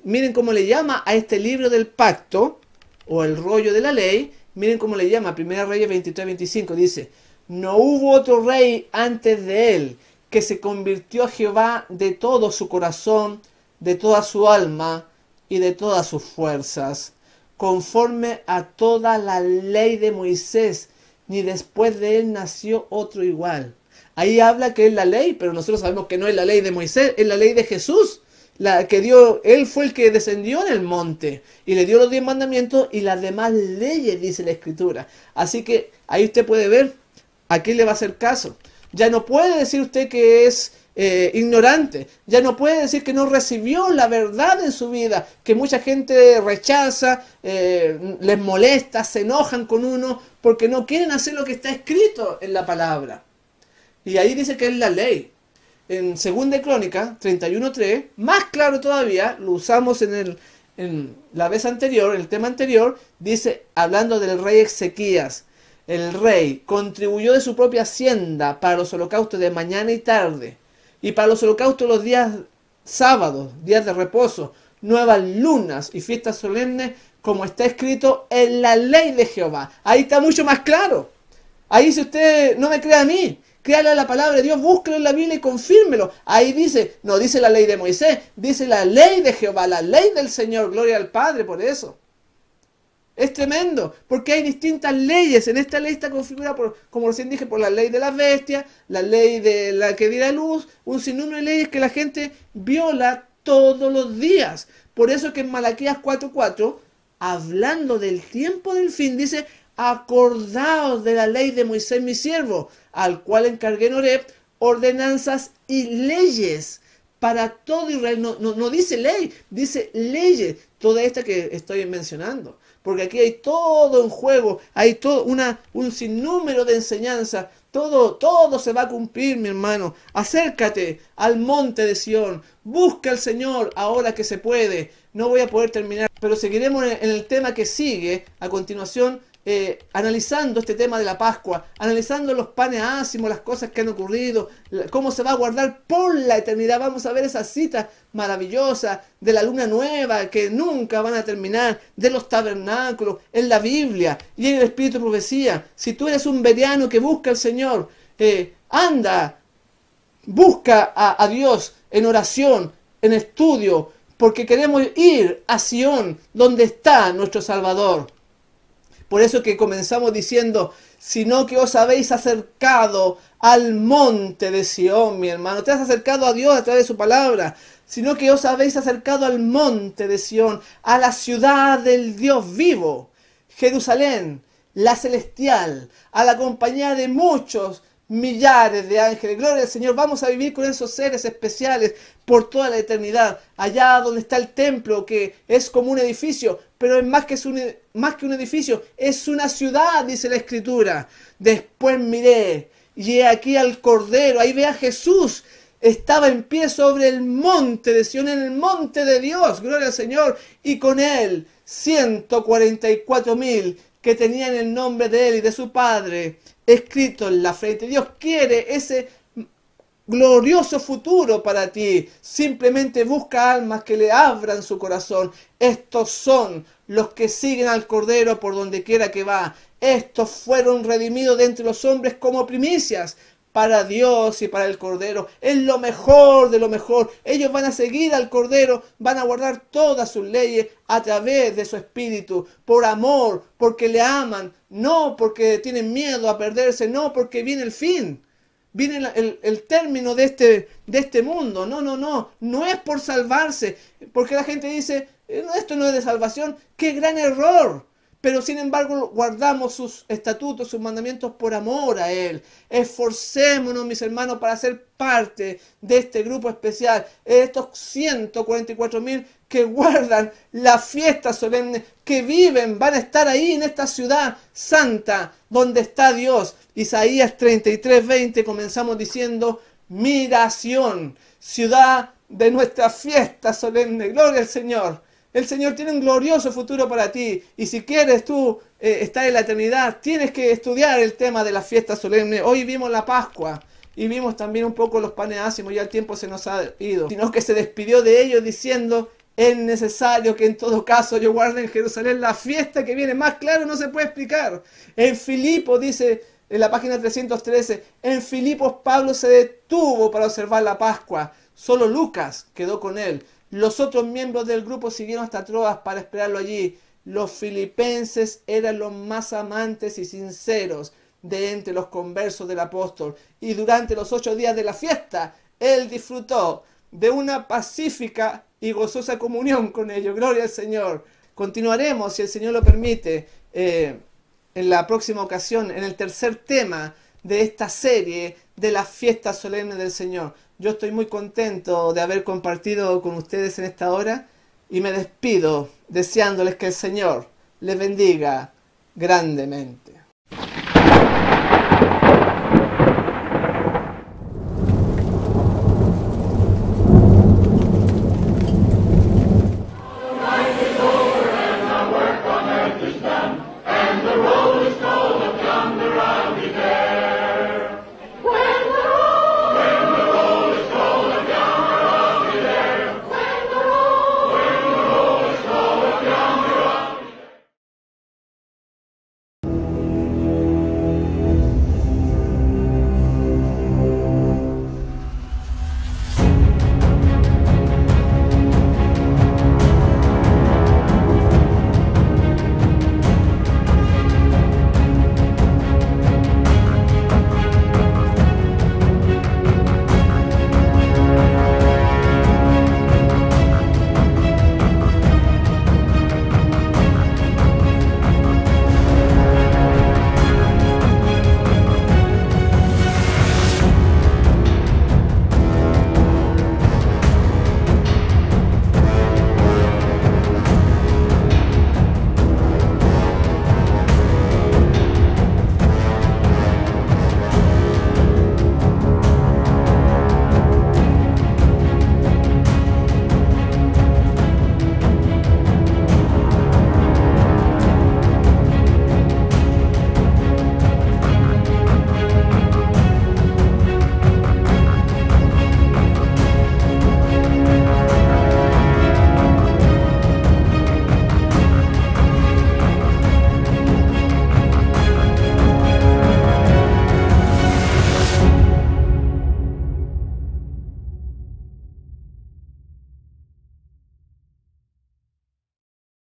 Speaker 3: miren cómo le llama a este libro del pacto, o el rollo de la ley. Miren cómo le llama, 1 Reyes 23:25, dice: no hubo otro rey antes de él que se convirtió a Jehová de todo su corazón, de toda su alma y de todas sus fuerzas, conforme a toda la ley de Moisés, ni después de él nació otro igual. Ahí habla que es la ley, pero nosotros sabemos que no es la ley de Moisés, es la ley de Jesús, la que dio. Él fue el que descendió en el monte y le dio los 10 mandamientos y las demás leyes, dice la Escritura. Así que ahí usted puede ver a quién le va a hacer caso. Ya no puede decir usted que es ignorante, ya no puede decir que no recibió la verdad en su vida, que mucha gente rechaza, les molesta, se enojan con uno porque no quieren hacer lo que está escrito en la palabra. Y ahí dice que es la ley. En 2 Crónicas 31:3, más claro todavía, lo usamos en la vez anterior, el tema anterior, dice, hablando del rey Ezequías: el rey contribuyó de su propia hacienda para los holocaustos de mañana y tarde, y para los holocaustos los días sábados, días de reposo, nuevas lunas y fiestas solemnes, como está escrito en la ley de Jehová. Ahí está mucho más claro. Ahí, si usted no me cree a mí, créale a la palabra de Dios, búsquelo en la Biblia y confírmelo. Ahí dice, no dice la ley de Moisés, dice la ley de Jehová, la ley del Señor. Gloria al Padre por eso. Es tremendo, porque hay distintas leyes. En esta ley está configurada, como recién dije, por la ley de las bestias, la ley de la que diera luz, un sinnúmero de leyes que la gente viola todos los días. Por eso que en Malaquías 4:4 hablando del tiempo del fin, dice, acordaos de la ley de Moisés mi siervo, al cual encargué en Horeb ordenanzas y leyes para todo Israel. No dice ley, dice leyes, toda esta que estoy mencionando. Porque aquí hay todo en juego, hay todo un sinnúmero de enseñanzas, todo se va a cumplir, mi hermano. Acércate al monte de Sión, busca al Señor ahora que se puede. No voy a poder terminar, pero seguiremos en el tema que sigue a continuación, analizando este tema de la Pascua, analizando los panes ácimos, las cosas que han ocurrido, cómo se va a guardar por la eternidad. Vamos a ver esas citas maravillosas de la luna nueva que nunca van a terminar, de los tabernáculos, en la Biblia y en el Espíritu de Profecía. Si tú eres un bereano que busca al Señor, anda, busca a Dios en oración, en estudio, porque queremos ir a Sión, donde está nuestro Salvador. Por eso que comenzamos diciendo, sino que os habéis acercado al monte de Sión, mi hermano. Te has acercado a Dios a través de su palabra. Sino que os habéis acercado al monte de Sión, a la ciudad del Dios vivo, Jerusalén, la celestial, a la compañía de muchos millares de ángeles. Gloria al Señor. Vamos a vivir con esos seres especiales por toda la eternidad. Allá donde está el templo, que es como un edificio, pero es más que un edificio, es una ciudad, dice la Escritura. Después miré, y he aquí al Cordero. Ahí ve a Jesús. Estaba en pie sobre el monte de Sión, en el monte de Dios. Gloria al Señor. Y con él 144,000 que tenían el nombre de él y de su Padre escrito en la frente. Dios quiere ese glorioso futuro para ti. Simplemente busca almas que le abran su corazón. Estos son los que siguen al Cordero por donde quiera que va. Estos fueron redimidos de entre los hombres como primicias para Dios y para el Cordero. Es lo mejor de lo mejor. Ellos van a seguir al Cordero, van a guardar todas sus leyes a través de su Espíritu, por amor, porque le aman, no porque tienen miedo a perderse, no porque viene el fin. Viene el término de este mundo. No es por salvarse, porque la gente dice, esto no es de salvación. ¡Qué gran error! Pero sin embargo guardamos sus estatutos, sus mandamientos por amor a Él. Esforcémonos, mis hermanos, para ser parte de este grupo especial. Estos 144,000 que guardan la fiesta solemne, que viven, van a estar ahí en esta ciudad santa, donde está Dios. Isaías 33:20 comenzamos diciendo, mira Sión, ciudad de nuestra fiesta solemne. Gloria al Señor. El Señor tiene un glorioso futuro para ti. Y si quieres tú estar en la eternidad, tienes que estudiar el tema de la fiesta solemne. Hoy vimos la Pascua y vimos también un poco los panes ácimos. Ya el tiempo se nos ha ido. Sino que se despidió de ellos diciendo, es necesario que en todo caso yo guarde en Jerusalén la fiesta que viene. Más claro no se puede explicar. En Filipos dice, en la página 313, en Filipos Pablo se detuvo para observar la Pascua. Solo Lucas quedó con él. Los otros miembros del grupo siguieron hasta Troas para esperarlo allí. Los filipenses eran los más amantes y sinceros de entre los conversos del apóstol. Y durante los 8 días de la fiesta, él disfrutó de una pacífica y gozosa comunión con ellos. Gloria al Señor. Continuaremos, si el Señor lo permite, en la próxima ocasión, en el tercer tema de esta serie de las fiestas solemnes del Señor. Yo estoy muy contento de haber compartido con ustedes en esta hora y me despido deseándoles que el Señor les bendiga grandemente.